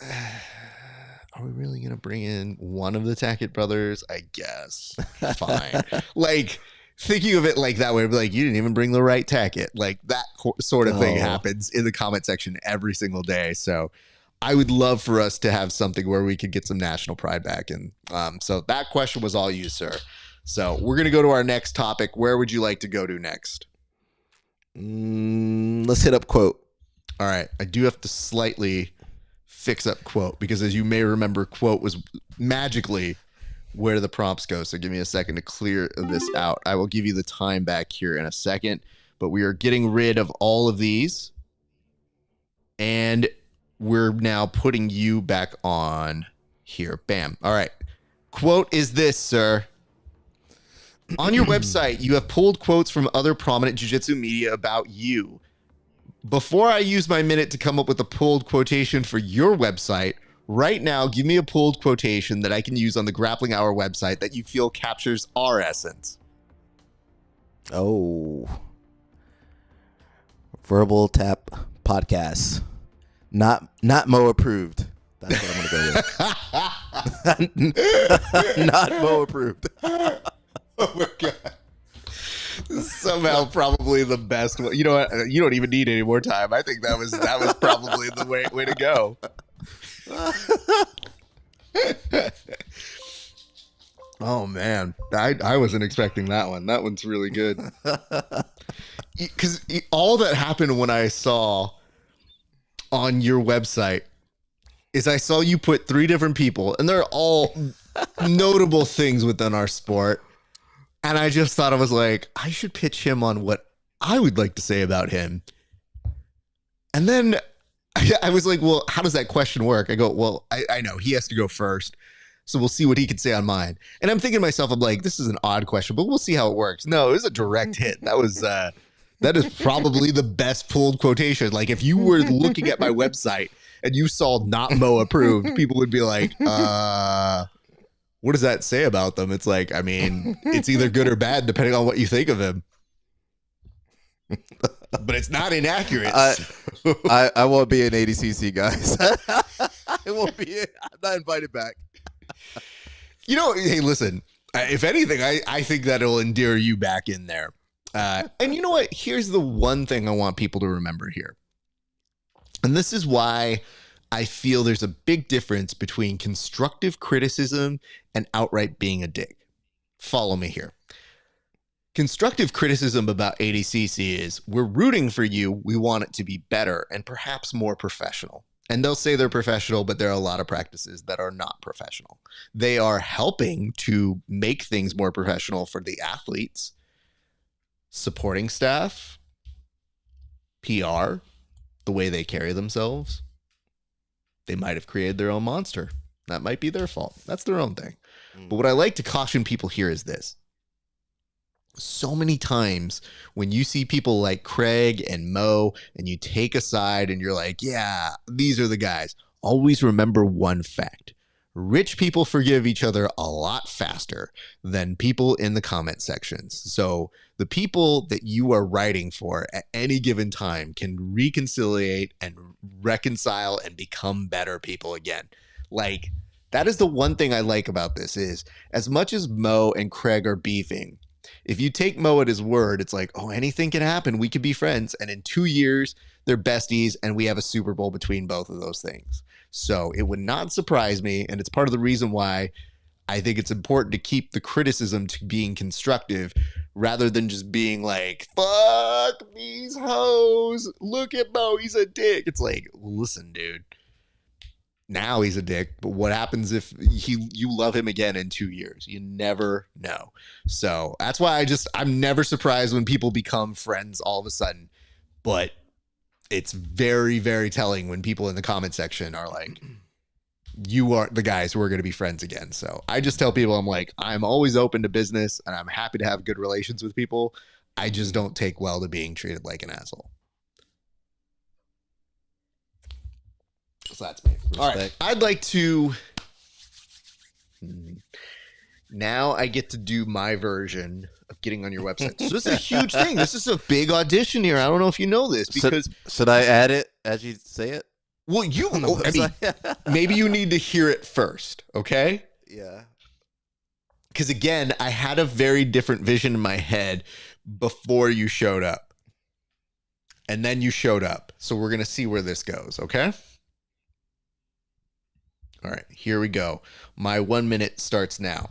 are we really going to bring in one of the Tackett brothers? I guess. Fine. Like, thinking of it like that way, like, you didn't even bring the right Tackett. Like, that sort of thing happens in the comment section every single day. So I would love for us to have something where we could get some national pride back. And so that question was all you, sir. So we're going to go to our next topic. Where would you like to go to next? Let's hit up quote. All right. I do have to slightly fix up quote because, as you may remember, quote was magically where the prompts go. So give me a second to clear this out. I will give you the time back here in a second, but we are getting rid of all of these. And we're now putting you back on here. Bam. All right. Quote is this, sir. On your website, you have pulled quotes from other prominent jiu-jitsu media about you. Before I use my minute to come up with a pulled quotation for your website, right now, give me a pulled quotation that I can use on the Grappling Hour website that you feel captures our essence. Oh. Verbal Tap Podcast. Not Mo approved. That's what I'm going to go with. Not Mo approved. Oh my God. Somehow probably the best one. You know what? You don't even need any more time. I think that was probably the way to go. Oh man. I wasn't expecting that one. That one's really good. Because all that happened when I saw on your website is I saw you put 3 different people, and they're all notable things within our sport. And I just thought, I was like, I should pitch him on what I would like to say about him. And then I was like, well, how does that question work? I go, well, I know he has to go first. So we'll see what he can say on mine. And I'm thinking to myself, I'm like, this is an odd question, but we'll see how it works. No, it was a direct hit. That is probably the best pulled quotation. Like, if you were looking at my website and you saw not Mo approved, people would be like, what does that say about them? It's like, I mean, it's either good or bad depending on what you think of him. But it's not inaccurate. I won't be an ADCC, guys. I won't be. I'm not invited back. Hey, listen. If anything, I think that it'll endear you back in there. And you know what? Here's the one thing I want people to remember here. And this is why I feel there's a big difference between constructive criticism and outright being a dick. Follow me here. Constructive criticism about ADCC is, we're rooting for you. We want it to be better and perhaps more professional. And they'll say they're professional, but there are a lot of practices that are not professional. They are helping to make things more professional for the athletes, supporting staff, PR, the way they carry themselves. They might have created their own monster. That might be their fault. That's their own thing. But what I like to caution people here is this. So many times when you see people like Craig and Mo and you take a side and you're like, yeah, these are the guys. Always remember one fact. Rich people forgive each other a lot faster than people in the comment sections. So the people that you are writing for at any given time can reconciliate and reconcile and become better people again. Like, that is the one thing I like about this is, as much as Mo and Craig are beefing, if you take Mo at his word, it's like, oh, anything can happen. We could be friends. And in 2 years, they're besties, and we have a Super Bowl between both of those things. So it would not surprise me, and it's part of the reason why I think it's important to keep the criticism to being constructive rather than just being like, fuck these hoes. Look at Mo. He's a dick. It's like, listen, dude. Now he's a dick, but what happens if you love him again in 2 years? You never know. So that's why I'm never surprised when people become friends all of a sudden. But it's very, very telling when people in the comment section are like, you are the guys who are going to be friends again. So I just tell people, I'm like, I'm always open to business and I'm happy to have good relations with people. I just don't take well to being treated like an asshole. So that's me. Respect. All right. I'd like to. Now I get to do my version of getting on your website. So this is a huge thing. This is a big audition here. I don't know if you know this because. Should I add it as you say it? Well, I mean, maybe you need to hear it first. Okay. Yeah. Because again, I had a very different vision in my head before you showed up. And then you showed up. So we're going to see where this goes. Okay. All right, here we go. My 1 minute starts now.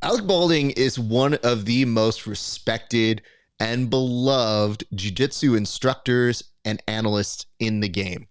Alec Baulding is one of the most respected and beloved jiu-jitsu instructors and analysts in the game.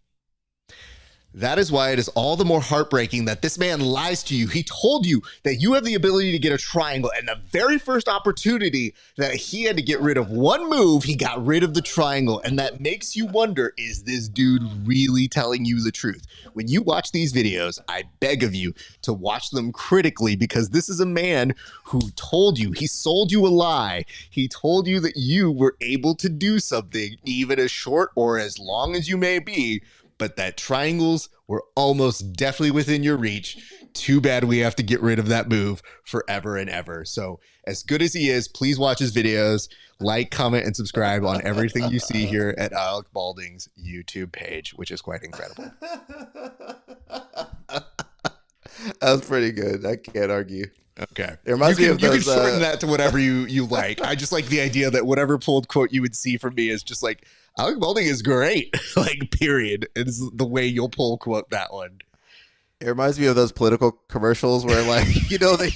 That is why it is all the more heartbreaking that this man lies to you. He told you that you have the ability to get a triangle, and the very first opportunity that he had to get rid of one move, he got rid of the triangle. And that makes you wonder, is this dude really telling you the truth? When you watch these videos, I beg of you to watch them critically, because this is a man who told you, he sold you a lie. He told you that you were able to do something, even as short or as long as you may be, but that triangles were almost definitely within your reach. Too bad we have to get rid of that move forever and ever. So as good as he is, please watch his videos, like, comment, and subscribe on everything you see here at Alec Baulding's YouTube page, which is quite incredible. That was pretty good. I can't argue. Okay. It reminds me of those, you can shorten that to whatever you like. I just like the idea that whatever pulled quote you would see from me is just like, Alec Baulding is great. Like, period. It's the way you'll pull quote that one. It reminds me of those political commercials where, like, you know, they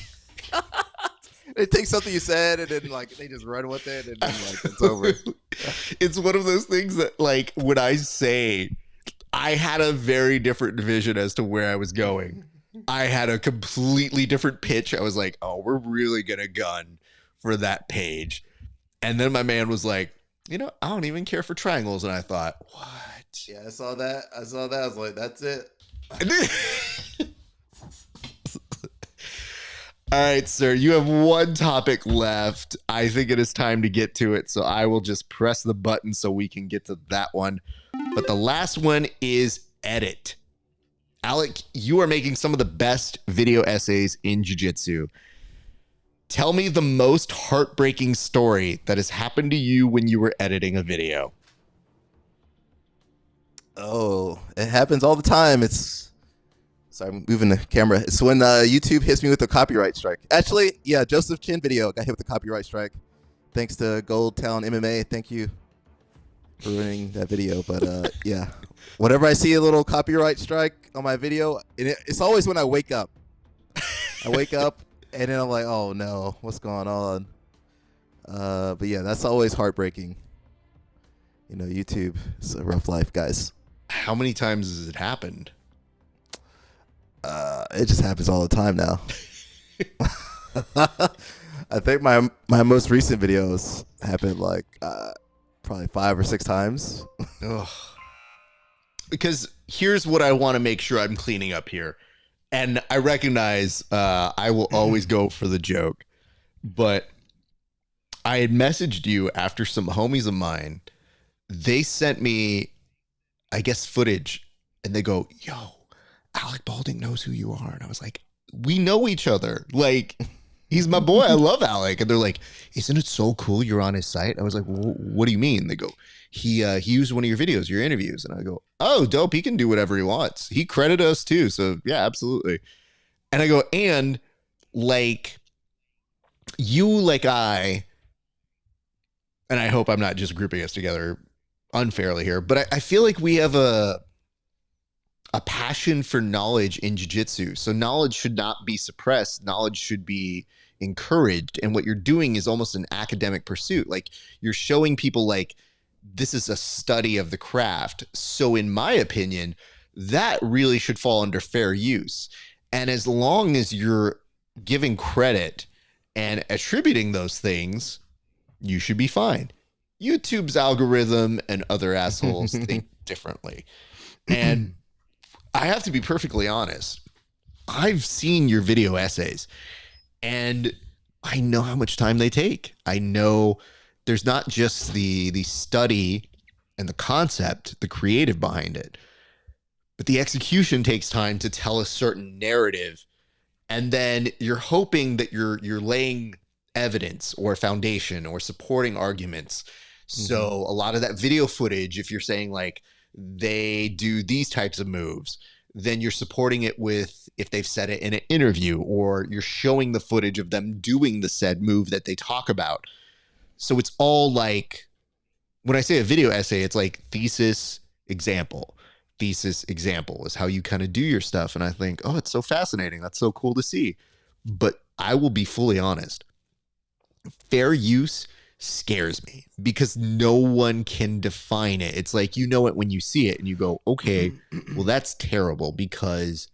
take something you said and then, like, they just run with it and then, like, it's over. It's one of those things that, like, when I say I had a very different vision as to where I was going. I had a completely different pitch. I was like, oh, we're really going to gun for that page. And then my man was like, you know, I don't even care for triangles. And I thought, what? Yeah, I saw that. I was like, that's it. All right, sir, you have one topic left. I think it is time to get to it. So I will just press the button so we can get to that one. But the last one is edit. Alec, you are making some of the best video essays in jiu-jitsu. Tell me the most heartbreaking story that has happened to you when you were editing a video. Oh, it happens all the time. Sorry, I'm moving the camera. It's when YouTube hits me with a copyright strike. Actually, yeah, Joseph Chin video got hit with a copyright strike. thanks to Gold Town MMA. Thank you for ruining that video. But yeah, whenever I see a little copyright strike on my video, and it's always when I wake up. I wake up and then I'm like, oh no, what's going on? But yeah, that's always heartbreaking. You know, YouTube is a rough life, guys. How many times has it happened? It just happens all the time now. I think my most recent videos happened like probably 5 or 6 times. Ugh. Because here's what I want to make sure I'm cleaning up here. And I recognize I will always go for the joke. But I had messaged you after some homies of mine. They sent me, I guess, footage. And they go, yo, Alec Baulding knows who you are. And I was like, we know each other. Like, he's my boy. I love Alec. And they're like, isn't it so cool you're on his site? I was like, well, what do you mean? They go, he used one of your videos, your interviews. And I go, oh, dope. He can do whatever he wants. He credited us too. So yeah, absolutely. And I go, and like you, like I, and I hope I'm not just grouping us together unfairly here, but I feel like we have a passion for knowledge in jiu-jitsu. So knowledge should not be suppressed. Knowledge should be encouraged. And what you're doing is almost an academic pursuit. Like, you're showing people like, this is a study of the craft. So in my opinion, that really should fall under fair use. And as long as you're giving credit and attributing those things, you should be fine. YouTube's algorithm and other assholes think differently. And I have to be perfectly honest. I've seen your video essays and I know how much time they take. I know there's not just the study and the concept, the creative behind it, but the execution takes time to tell a certain narrative. And then you're hoping that you're laying evidence or foundation or supporting arguments. So a lot of that video footage, if you're saying like they do these types of moves, then you're supporting it with if they've said it in an interview, or you're showing the footage of them doing the said move that they talk about. So it's all like, when I say a video essay, it's like thesis, example. Thesis, example is how you kind of do your stuff. And I think, oh, it's so fascinating. That's so cool to see. But I will be fully honest. Fair use scares me because no one can define it. It's like, you know it when you see it and you go, okay, well, that's terrible because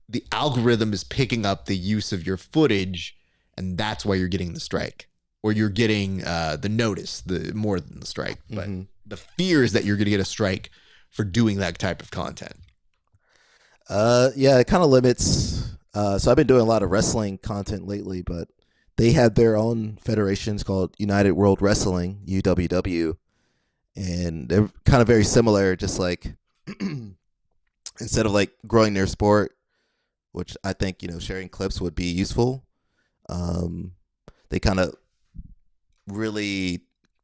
the algorithm is picking up the use of your footage and that's why you're getting the strike, or you're getting the notice, the more than the strike. But the fear is that you're going to get a strike for doing that type of content. Yeah, it kind of limits. So I've been doing a lot of wrestling content lately, but they had their own federations called United World Wrestling, UWW, and they're kind of very similar, just like instead of like growing their sport, which I think, you know, sharing clips would be useful, they kind of really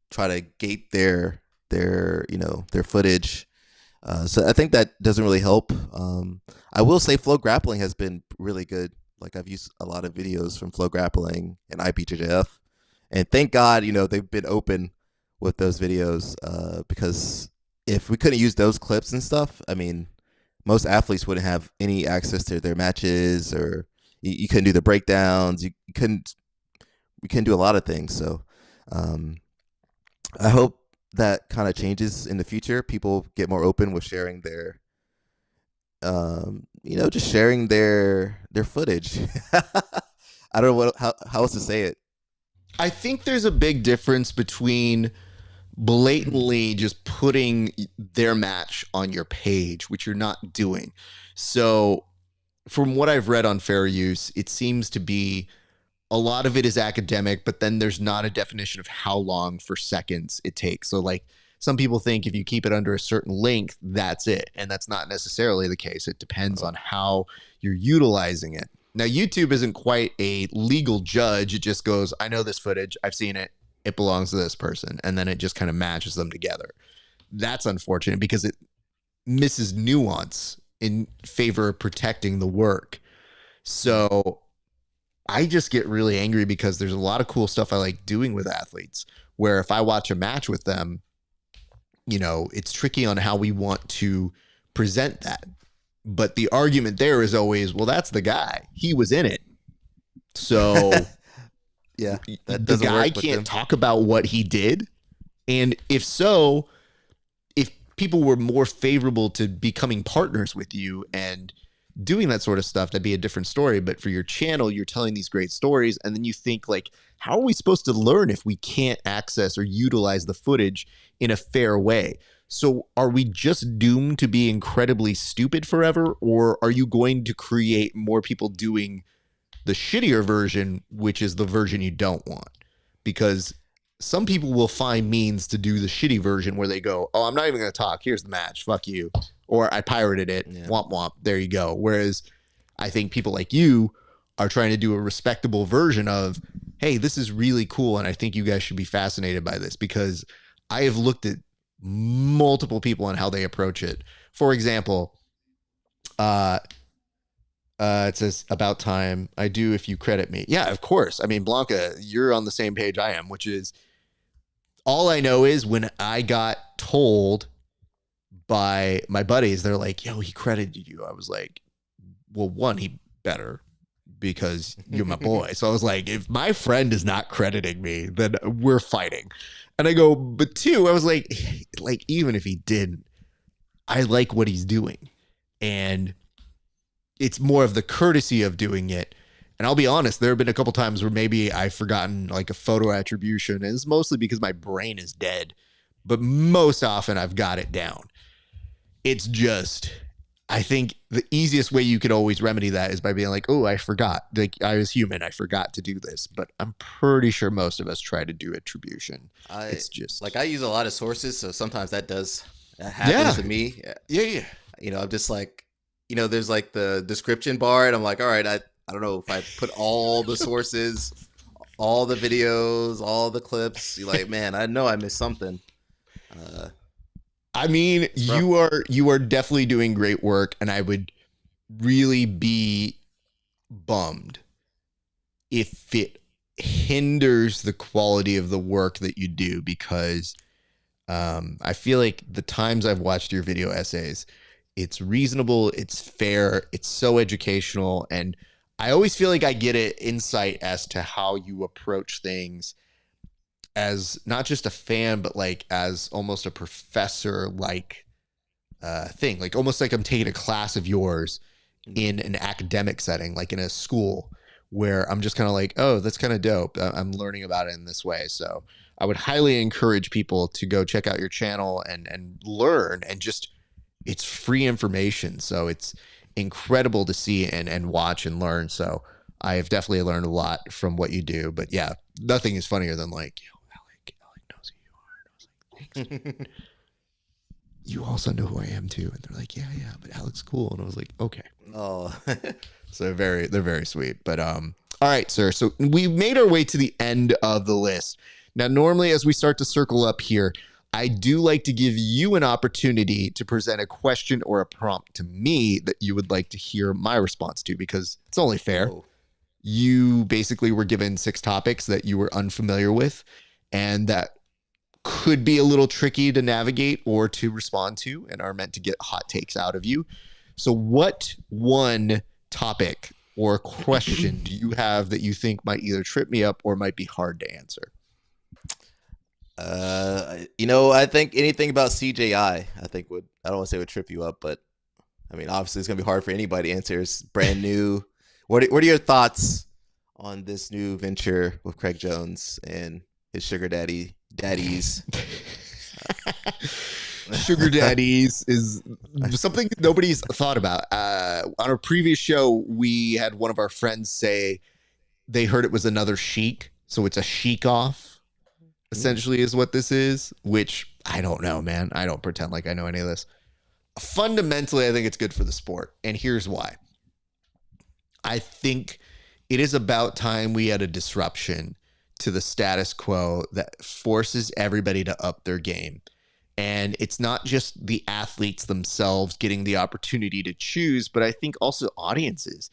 try to gate their you know, their footage. So I think that doesn't really help. I will say Flow Grappling has been really good. Like, I've used a lot of videos from Flow Grappling and IBJJF, and thank God, you know, they've been open with those videos, because if we couldn't use those clips and stuff, I mean, most athletes wouldn't have any access to their matches, or you couldn't do the breakdowns. We couldn't do a lot of things. So I hope that kind of changes in the future. People get more open with sharing their you know, just sharing their footage. I don't know how else to say it. I think there's a big difference between blatantly just putting their match on your page, which you're not doing. So from what I've read on fair use, it seems to be a lot of it is academic, but then there's not a definition of how long for seconds it takes. So like, some people think if you keep it under a certain length, that's it. And that's not necessarily the case. It depends on how you're utilizing it. Now, YouTube isn't quite a legal judge. It just goes, I know this footage. I've seen it. It belongs to this person. And then it just kind of matches them together. That's unfortunate because it misses nuance in favor of protecting the work. So I just get really angry because there's a lot of cool stuff I like doing with athletes where if I watch a match with them, you know, it's tricky on how we want to present that. But the argument there is always, well, that's the guy. He was in it. So Yeah, that the doesn't guy work with them. can't talk about what he did. And if so, if people were more favorable to becoming partners with you and doing that sort of stuff, that'd be a different story. But for your channel, you're telling these great stories. And then you think like, how are we supposed to learn if we can't access or utilize the footage in a fair way? So are we just doomed to be incredibly stupid forever? Or are you going to create more people doing the shittier version, which is the version you don't want? Because some people will find means to do the shitty version where they go, oh, I'm not even going to talk. Here's the match. Fuck you. Or I pirated it. Yeah. Womp womp. There you go. Whereas I think people like you are trying to do a respectable version of, hey, this is really cool. And I think you guys should be fascinated by this, because I have looked at multiple people and how they approach it. For example, it says about time. I do if you credit me. Yeah, of course. I mean, Blanca, you're on the same page I am, which is all I know is when I got told by my buddies, they're like, yo, he credited you. I was like, well, one, he better, because you're my boy. So I was like, if my friend is not crediting me, then we're fighting. And I go, but two, I was like, even if he didn't, I like what he's doing. And it's more of the courtesy of doing it. And I'll be honest, there have been a couple times where maybe I've forgotten like a photo attribution, and it's mostly because my brain is dead. But most often I've got it down. It's just, I think the easiest way you could always remedy that is by being like, oh, I forgot. Like, I was human. I forgot to do this. But I'm pretty sure most of us try to do attribution. It's just like, I use a lot of sources, so sometimes that happens to me. Yeah. You know, I'm just like, you know, there's like the description bar, and I'm like, all right, I don't know if I put all the sources, all the videos, all the clips. You're like, man, I know I missed something. I mean, you are definitely doing great work, and I would really be bummed if it hinders the quality of the work that you do, because I feel like the times I've watched your video essays, it's reasonable, it's fair, it's so educational, and I always feel like I get an insight as to how you approach things as not just a fan, but like as almost a professor like thing, like almost like I'm taking a class of yours in an academic setting, like in a school, where I'm just kind of like, oh, that's kind of dope. I'm learning about it in this way. So I would highly encourage people to go check out your channel and learn, and just, it's free information. So it's incredible to see and watch and learn. So I have definitely learned a lot from what you do. But yeah, nothing is funnier than like, yo, Alec knows who you are. And I was like, thanks, man. You also know who I am too. And they're like, yeah, but Alec's cool. And I was like, okay. Oh, so they're very sweet. But all right, sir. So we made our way to the end of the list. Now, normally as we start to circle up here, I do like to give you an opportunity to present a question or a prompt to me that you would like to hear my response to, because it's only fair. Oh. You basically were given 6 topics that you were unfamiliar with, and that could be a little tricky to navigate or to respond to, and are meant to get hot takes out of you. So what one topic or question do you have that you think might either trip me up or might be hard to answer? You know, I think anything about CJI, I don't want to say would trip you up, but I mean, obviously it's gonna be hard for anybody to answer. It's brand new. What are your thoughts on this new venture with Craig Jones and his sugar daddies? Sugar daddies is something nobody's thought about. On our previous show, we had one of our friends say they heard it was another chic, so it's a chic off. Essentially is what this is, which I don't know, man. I don't pretend like I know any of this. Fundamentally, I think it's good for the sport, and here's why. I think it is about time we had a disruption to the status quo that forces everybody to up their game. And it's not just the athletes themselves getting the opportunity to choose, but I think also audiences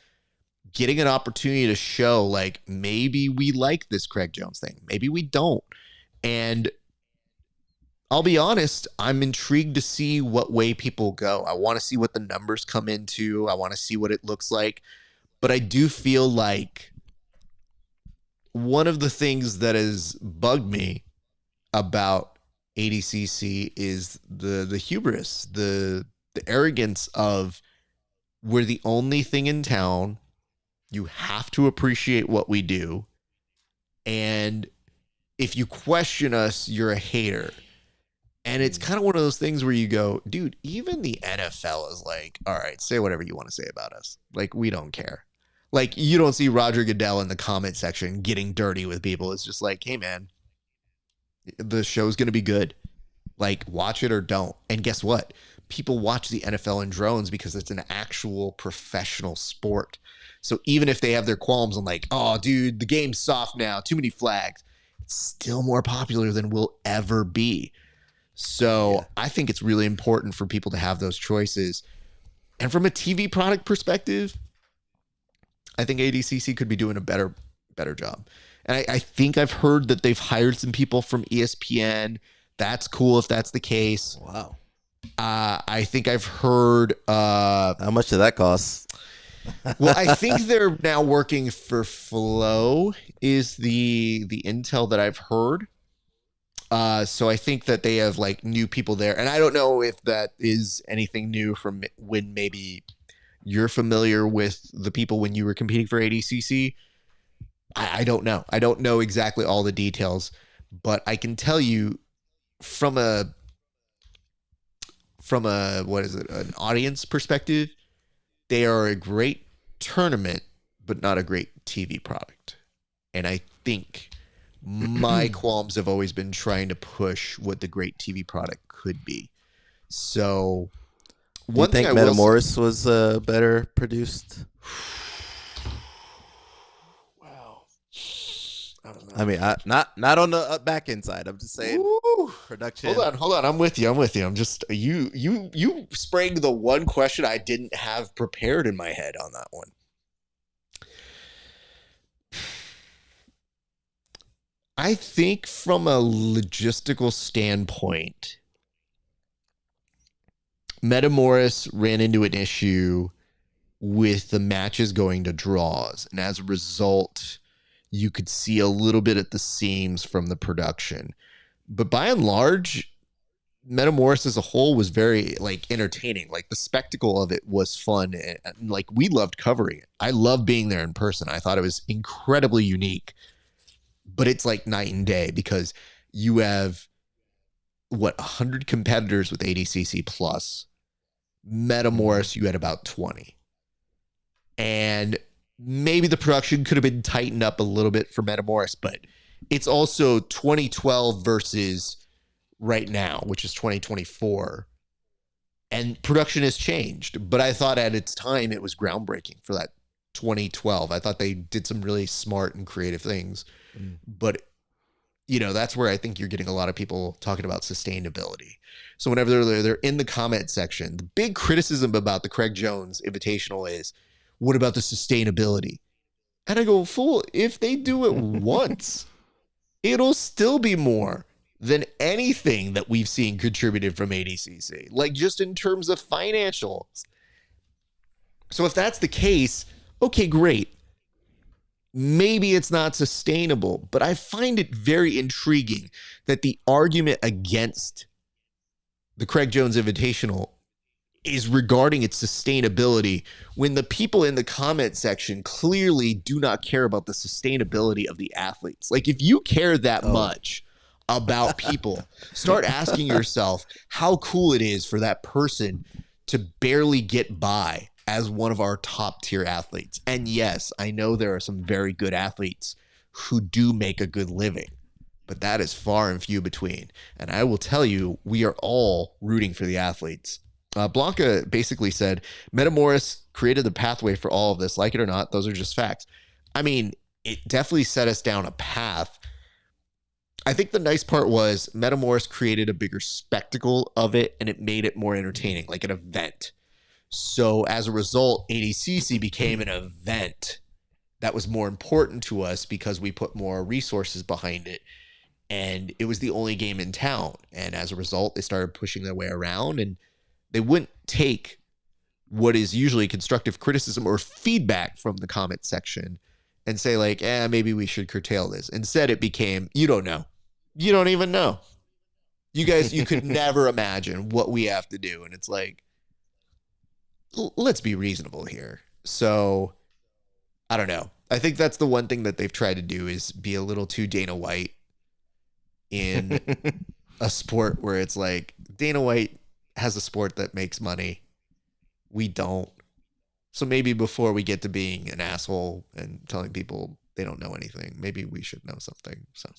getting an opportunity to show like maybe we like this Craig Jones thing, maybe we don't. And I'll be honest, I'm intrigued to see what way people go. I want to see what the numbers come into. I want to see what it looks like. But I do feel like one of the things that has bugged me about ADCC is the hubris, the arrogance of we're the only thing in town. You have to appreciate what we do. And if you question us, you're a hater. And it's kind of one of those things where you go, dude, even the NFL is like, all right, say whatever you want to say about us. Like, we don't care. Like, you don't see Roger Goodell in the comment section getting dirty with people. It's just like, hey, man, the show's going to be good. Like, watch it or don't. And guess what? People watch the NFL in drones because it's an actual professional sport. So even if they have their qualms on like, oh, dude, the game's soft now, too many flags, it's still more popular than we'll ever be. So I think it's really important for people to have those choices. And from a TV product perspective, I think ADCC could be doing a better job. And I think I've heard that they've hired some people from ESPN. That's cool if that's the case. Wow. I think I've heard... how much did that cost? Well, I think they're now working for Flow is the intel that I've heard. So I think that they have like new people there. And I don't know if that is anything new from when maybe you're familiar with the people when you were competing for ADCC. I don't know. I don't know exactly all the details, but I can tell you from a what is it, an audience perspective, they are a great tournament, but not a great TV product. And I think my qualms have always been trying to push what the great TV product could be. So, Do you think Metamoris was better produced? Wow. I don't know. I mean, not on the back end side. I'm just saying production. Hold on. I'm with you. I'm just you sprang the one question I didn't have prepared in my head on that one. I think from a logistical standpoint, Metamoris ran into an issue with the matches going to draws. And as a result, you could see a little bit at the seams from the production. But by and large, Metamoris as a whole was very like entertaining. Like the spectacle of it was fun. And like we loved covering it. I loved being there in person. I thought it was incredibly unique. But it's like night and day because you have, 100 competitors with ADCC plus. Metamoris, you had about 20. And maybe the production could have been tightened up a little bit for Metamoris, but it's also 2012 versus right now, which is 2024. And production has changed. But I thought at its time it was groundbreaking for that 2012. I thought they did some really smart and creative things. But, that's where I think you're getting a lot of people talking about sustainability. So whenever they're in the comment section, the big criticism about the Craig Jones Invitational is, what about the sustainability? And I go, fool, if they do it once, it'll still be more than anything that we've seen contributed from ADCC, like just in terms of financials. So if that's the case, okay, great. Maybe it's not sustainable, but I find it very intriguing that the argument against the Craig Jones Invitational is regarding its sustainability when the people in the comment section clearly do not care about the sustainability of the athletes. Like if you care that much about people, start asking yourself how cool it is for that person to barely get by as one of our top tier athletes. And yes, I know there are some very good athletes who do make a good living, but that is far and few between. And I will tell you, we are all rooting for the athletes. Blanca basically said, Metamoris created the pathway for all of this. Like it or not, those are just facts. I mean, it definitely set us down a path. I think the nice part was Metamoris created a bigger spectacle of it, and it made it more entertaining, like an event. So as a result, ADCC became an event that was more important to us because we put more resources behind it. And it was the only game in town. And as a result, they started pushing their way around, and they wouldn't take what is usually constructive criticism or feedback from the comment section and say like, maybe we should curtail this. Instead, it became, you don't know. You don't even know. You guys, you could never imagine what we have to do. And it's like, let's be reasonable here. So I don't know. I think that's the one thing that they've tried to do is be a little too Dana White in a sport where it's like Dana White has a sport that makes money. We don't. So maybe before we get to being an asshole and telling people they don't know anything, maybe we should know something. So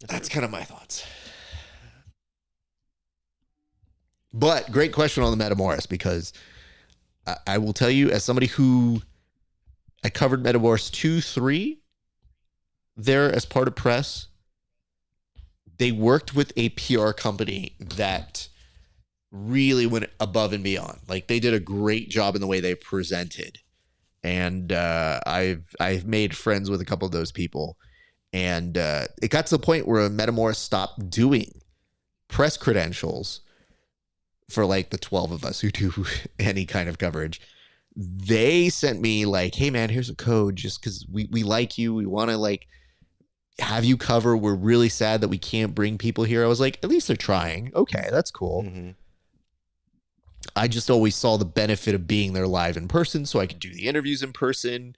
that's kind of my thoughts. But great question on the Metamoris, because I will tell you, as somebody who I covered Metamoris 2-3 there as part of press, they worked with a PR company that really went above and beyond. Like, they did a great job in the way they presented. And I've made friends with a couple of those people. And it got to the point where Metamoris stopped doing press credentials for like the 12 of us who do any kind of coverage. They sent me like, hey man, here's a code just because we like you. We want to like have you cover. We're really sad that we can't bring people here. I was like, at least they're trying. Okay, that's cool. Mm-hmm. I just always saw the benefit of being there live in person so I could do the interviews in person.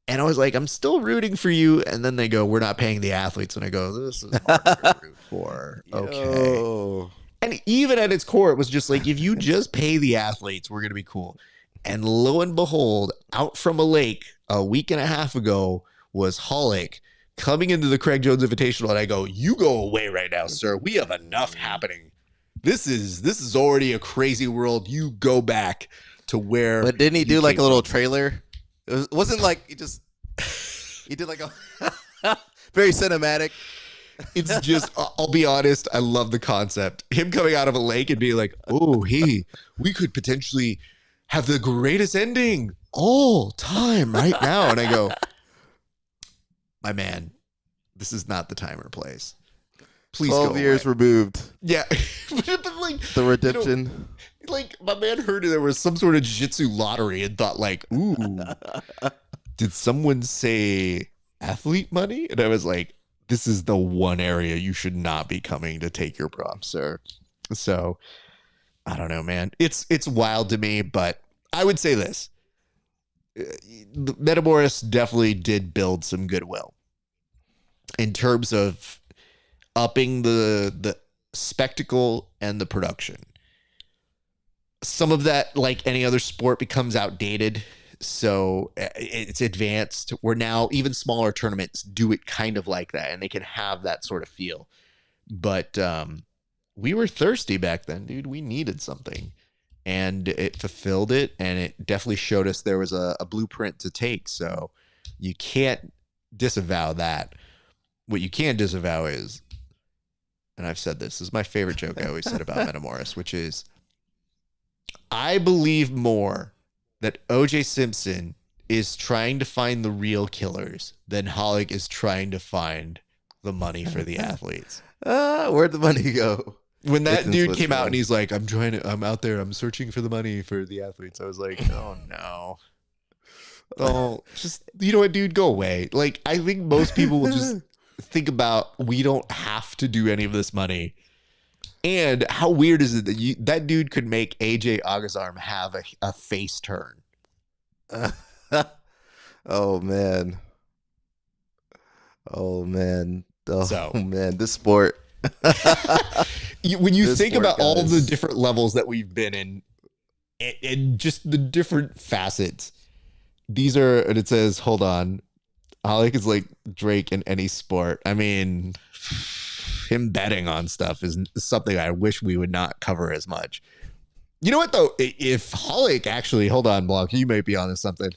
And I was like, I'm still rooting for you. And then they go, we're not paying the athletes. And I go, this is hard to root for. Okay. Yo. And even at its core, it was just like, if you just pay the athletes, we're going to be cool. And lo and behold, out from a lake a week and a half ago was Hollick coming into the Craig Jones Invitational. And I go, you go away right now, sir. We have enough happening. This is already a crazy world. You go back to where. But didn't he do like a little trailer? It wasn't like he did like a very cinematic. It's just, I'll be honest, I love the concept. Him coming out of a lake and being like, oh, hey, we could potentially have the greatest ending all time right now. And I go, my man, this is not the time or place. Please 12 years removed. Yeah. but like, the redemption. You know, like, my man heard there was some sort of jiu-jitsu lottery and thought like, ooh, did someone say athlete money? And I was like, this is the one area you should not be coming to take your props, sir. So I don't know, man. It's wild to me, but I would say this. Metamoris definitely did build some goodwill in terms of upping the spectacle and the production. Some of that, like any other sport, becomes outdated. So it's advanced where now even smaller tournaments do it kind of like that, and they can have that sort of feel. But we were thirsty back then, dude. We needed something, and it fulfilled it, and it definitely showed us there was a blueprint to take. So you can't disavow that. What you can disavow is, and I've said this is my favorite joke I always said about Metamoris, which is, I believe more that O.J. Simpson is trying to find the real killers than Hollick is trying to find the money for the athletes. Where'd the money go? When that dude came out and he's like, I'm out there, I'm searching for the money for the athletes. I was like, oh no. Oh, just, you know what, dude, go away. Like, I think most people will just think about, we don't have to do any of this money. And how weird is it that that dude could make AJ Agazarm have a face turn? Oh man. Oh man. Oh man. This sport. When you think about all the different levels that we've been in, and just the different facets, these are, and it says, hold on, Alec is like Drake in any sport. I mean, him betting on stuff is something I wish we would not cover as much. You know what, though? If Hollick actually, hold on, Blanc, you might be onto something.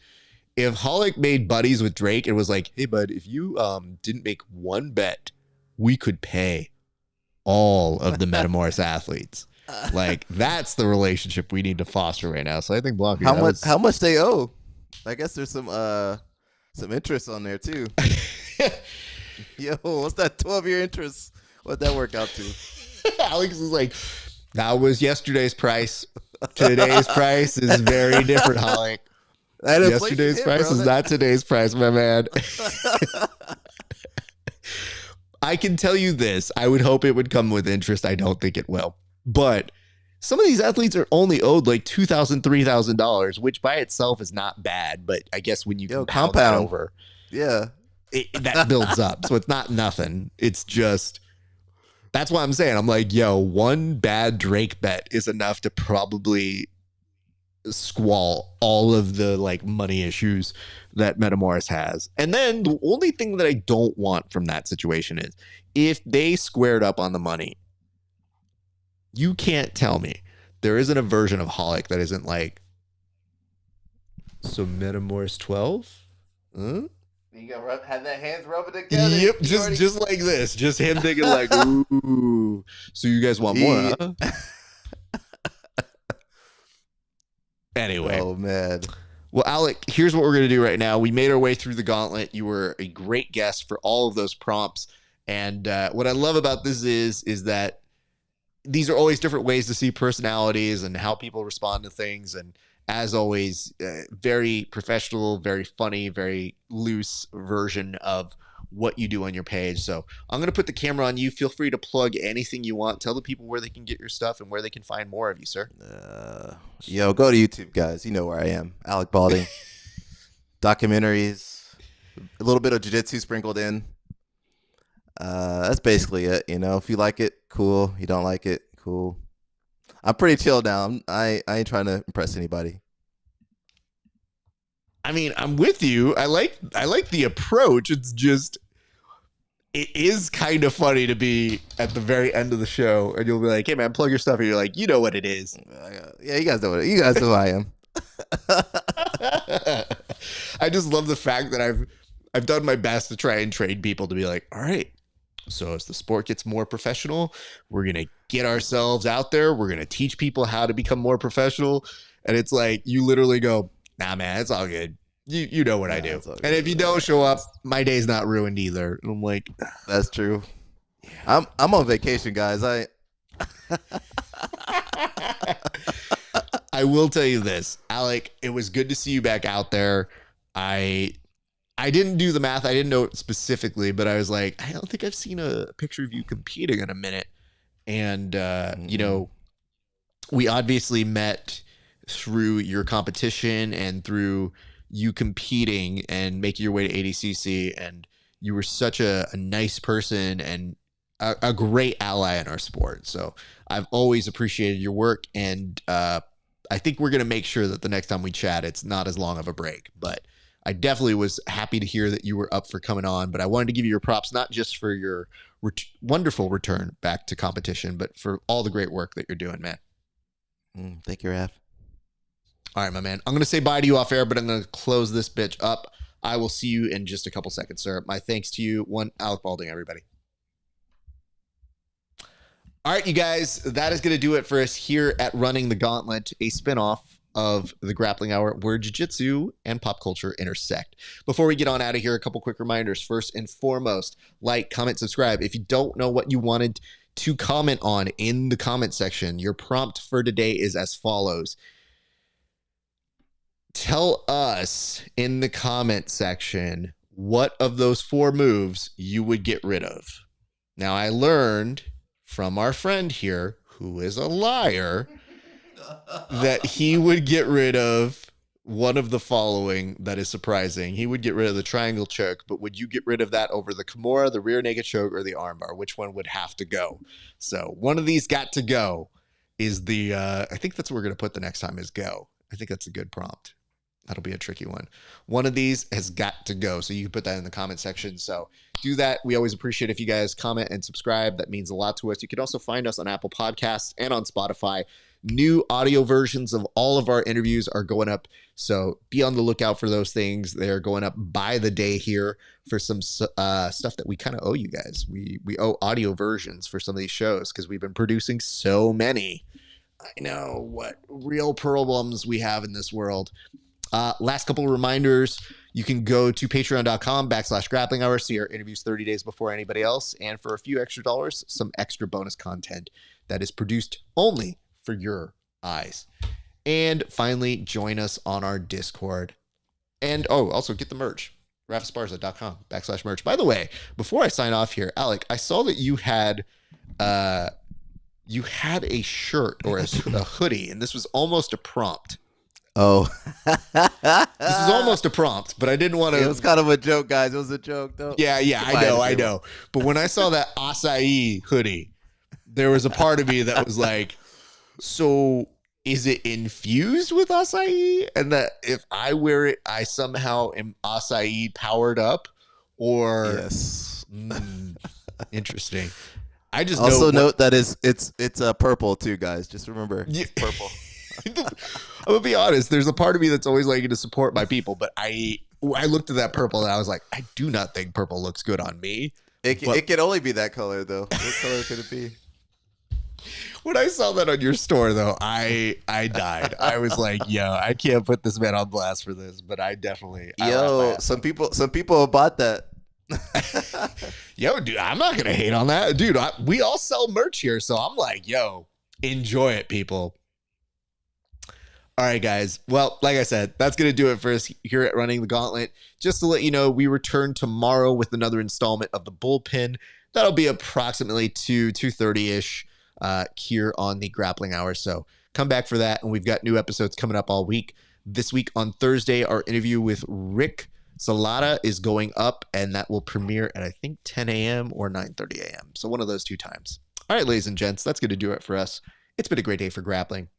If Hollick made buddies with Drake and was like, hey, bud, if you didn't make one bet, we could pay all of the Metamoris athletes. Like, that's the relationship we need to foster right now. So I think Blanc, how much they owe? I guess there's some interest on there too. Yo, what's that 12-year interest? What'd that work out to? Alex is like, that was yesterday's price. Today's price is very different, Alec. Yesterday's price is not today's price, my man. I can tell you this. I would hope it would come with interest. I don't think it will. But some of these athletes are only owed like $2,000, $3,000, which by itself is not bad. But I guess when you compound that over, that builds up. So it's not nothing. It's just, that's why I'm saying, I'm like, yo, one bad Drake bet is enough to probably squall all of the like money issues that Metamoris has. And then the only thing that I don't want from that situation is if they squared up on the money, you can't tell me there isn't a version of Holic that isn't like, so Metamoris 12? Huh? You got had that hands rubbing together. Yep, just like this. Just him thinking like, ooh. So you guys want more, huh? Anyway. Oh, man. Well, Alec, here's what we're going to do right now. We made our way through the gauntlet. You were a great guest for all of those prompts. And what I love about this is that these are always different ways to see personalities and how people respond to things. And as always, very professional, very funny, very loose version of what you do on your page. So I'm going to put the camera on you. Feel free to plug anything you want. Tell the people where they can get your stuff and where they can find more of you, sir. Yo, go to YouTube, guys. You know where I am. Alec Baulding. Documentaries. A little bit of jiu-jitsu sprinkled in. That's basically it. You know, if you like it, cool. You don't like it, cool. I'm pretty chill now. I ain't trying to impress anybody. I mean, I'm with you. I like the approach. It's just, it is kind of funny to be at the very end of the show and you'll be like, hey man, plug your stuff. And you're like, you know what it is. Yeah, you guys know what you guys know who I am. I just love the fact that I've done my best to try and train people to be like, all right, so as the sport gets more professional, we're going to get ourselves out there. We're going to teach people how to become more professional. And it's like, you literally go, nah, man, it's all good. You know what I do. And if you don't show up, my day's not ruined either. And I'm like, that's true. Yeah. I'm on vacation, guys. I will tell you this, Alec, it was good to see you back out there. I didn't do the math. I didn't know it specifically, but I was like, I don't think I've seen a picture of you competing in a minute. And, you know, we obviously met through your competition and through you competing and making your way to ADCC. And you were such a nice person and a great ally in our sport. So I've always appreciated your work. And I think we're going to make sure that the next time we chat, it's not as long of a break. But I definitely was happy to hear that you were up for coming on. But I wanted to give you your props, not just for your wonderful return back to competition, but for all the great work that you're doing, man. Thank you, Raph. All right, my man. I'm going to say bye to you off air, but I'm going to close this bitch up. I will see you in just a couple seconds, sir. My thanks to you. One, Alec Baulding, everybody. All right, you guys, that is going to do it for us here at Running the Gauntlet, a spinoff of the Grappling Hour where jiu-jitsu and pop culture intersect. Before we get on out of here, a couple quick reminders. First and foremost, like, comment, subscribe. If you don't know what you wanted to comment on in the comment section, your prompt for today is as follows. Tell us in the comment section what of those 4 moves you would get rid of. Now, I learned from our friend here, who is a liar, that he would get rid of one of the following that is surprising. He would get rid of the triangle choke, but would you get rid of that over the Kimura, the rear naked choke, or the armbar? Which one would have to go? So one of these got to go is the, I think that's what we're going to put the next time is go. I think that's a good prompt. That'll be a tricky one. One of these has got to go. So you can put that in the comment section. So do that. We always appreciate if you guys comment and subscribe. That means a lot to us. You can also find us on Apple Podcasts and on Spotify. New audio versions of all of our interviews are going up. So be on the lookout for those things. They're going up by the day here for some stuff that we kind of owe you guys. We owe audio versions for some of these shows because we've been producing so many. I know what real problems we have in this world. Last couple of reminders. You can go to patreon.com/grappling hour, see our interviews 30 days before anybody else. And for a few extra dollars, some extra bonus content that is produced only for your eyes. And finally, join us on our Discord. And also get the merch. RafaSparza.com/merch. By the way, before I sign off here, Alec, I saw that you had a shirt or a hoodie, and this was almost a prompt. Oh, this is almost a prompt, but I didn't want to. It was kind of a joke, guys. It was a joke, though. Yeah, I know. But when I saw that acai hoodie, there was a part of me that was like, so is it infused with acai? And that if I wear it, I somehow am acai powered up? Or yes, interesting. I just also note that it's purple too, guys. Just remember, it's purple. I'm gonna be honest. There's a part of me that's always liking to support my people, but I looked at that purple and I was like, I do not think purple looks good on me. It can only be that color, though. What color could it be? When I saw that on your store, though, I died. I was like, yo, I can't put this man on blast for this, but I definitely. Some people have bought that. Yo, dude, I'm not gonna hate on that, dude. We all sell merch here, so I'm like, yo, enjoy it, people. All right, guys. Well, like I said, that's going to do it for us here at Running the Gauntlet. Just to let you know, we return tomorrow with another installment of the Bullpen. That'll be approximately 2:30-ish here on the Grappling Hour. So come back for that, and we've got new episodes coming up all week. This week on Thursday, our interview with Rick Salata is going up, and that will premiere at, I think, 10 a.m. or 9:30 a.m. So one of those two times. All right, ladies and gents, that's going to do it for us. It's been a great day for grappling.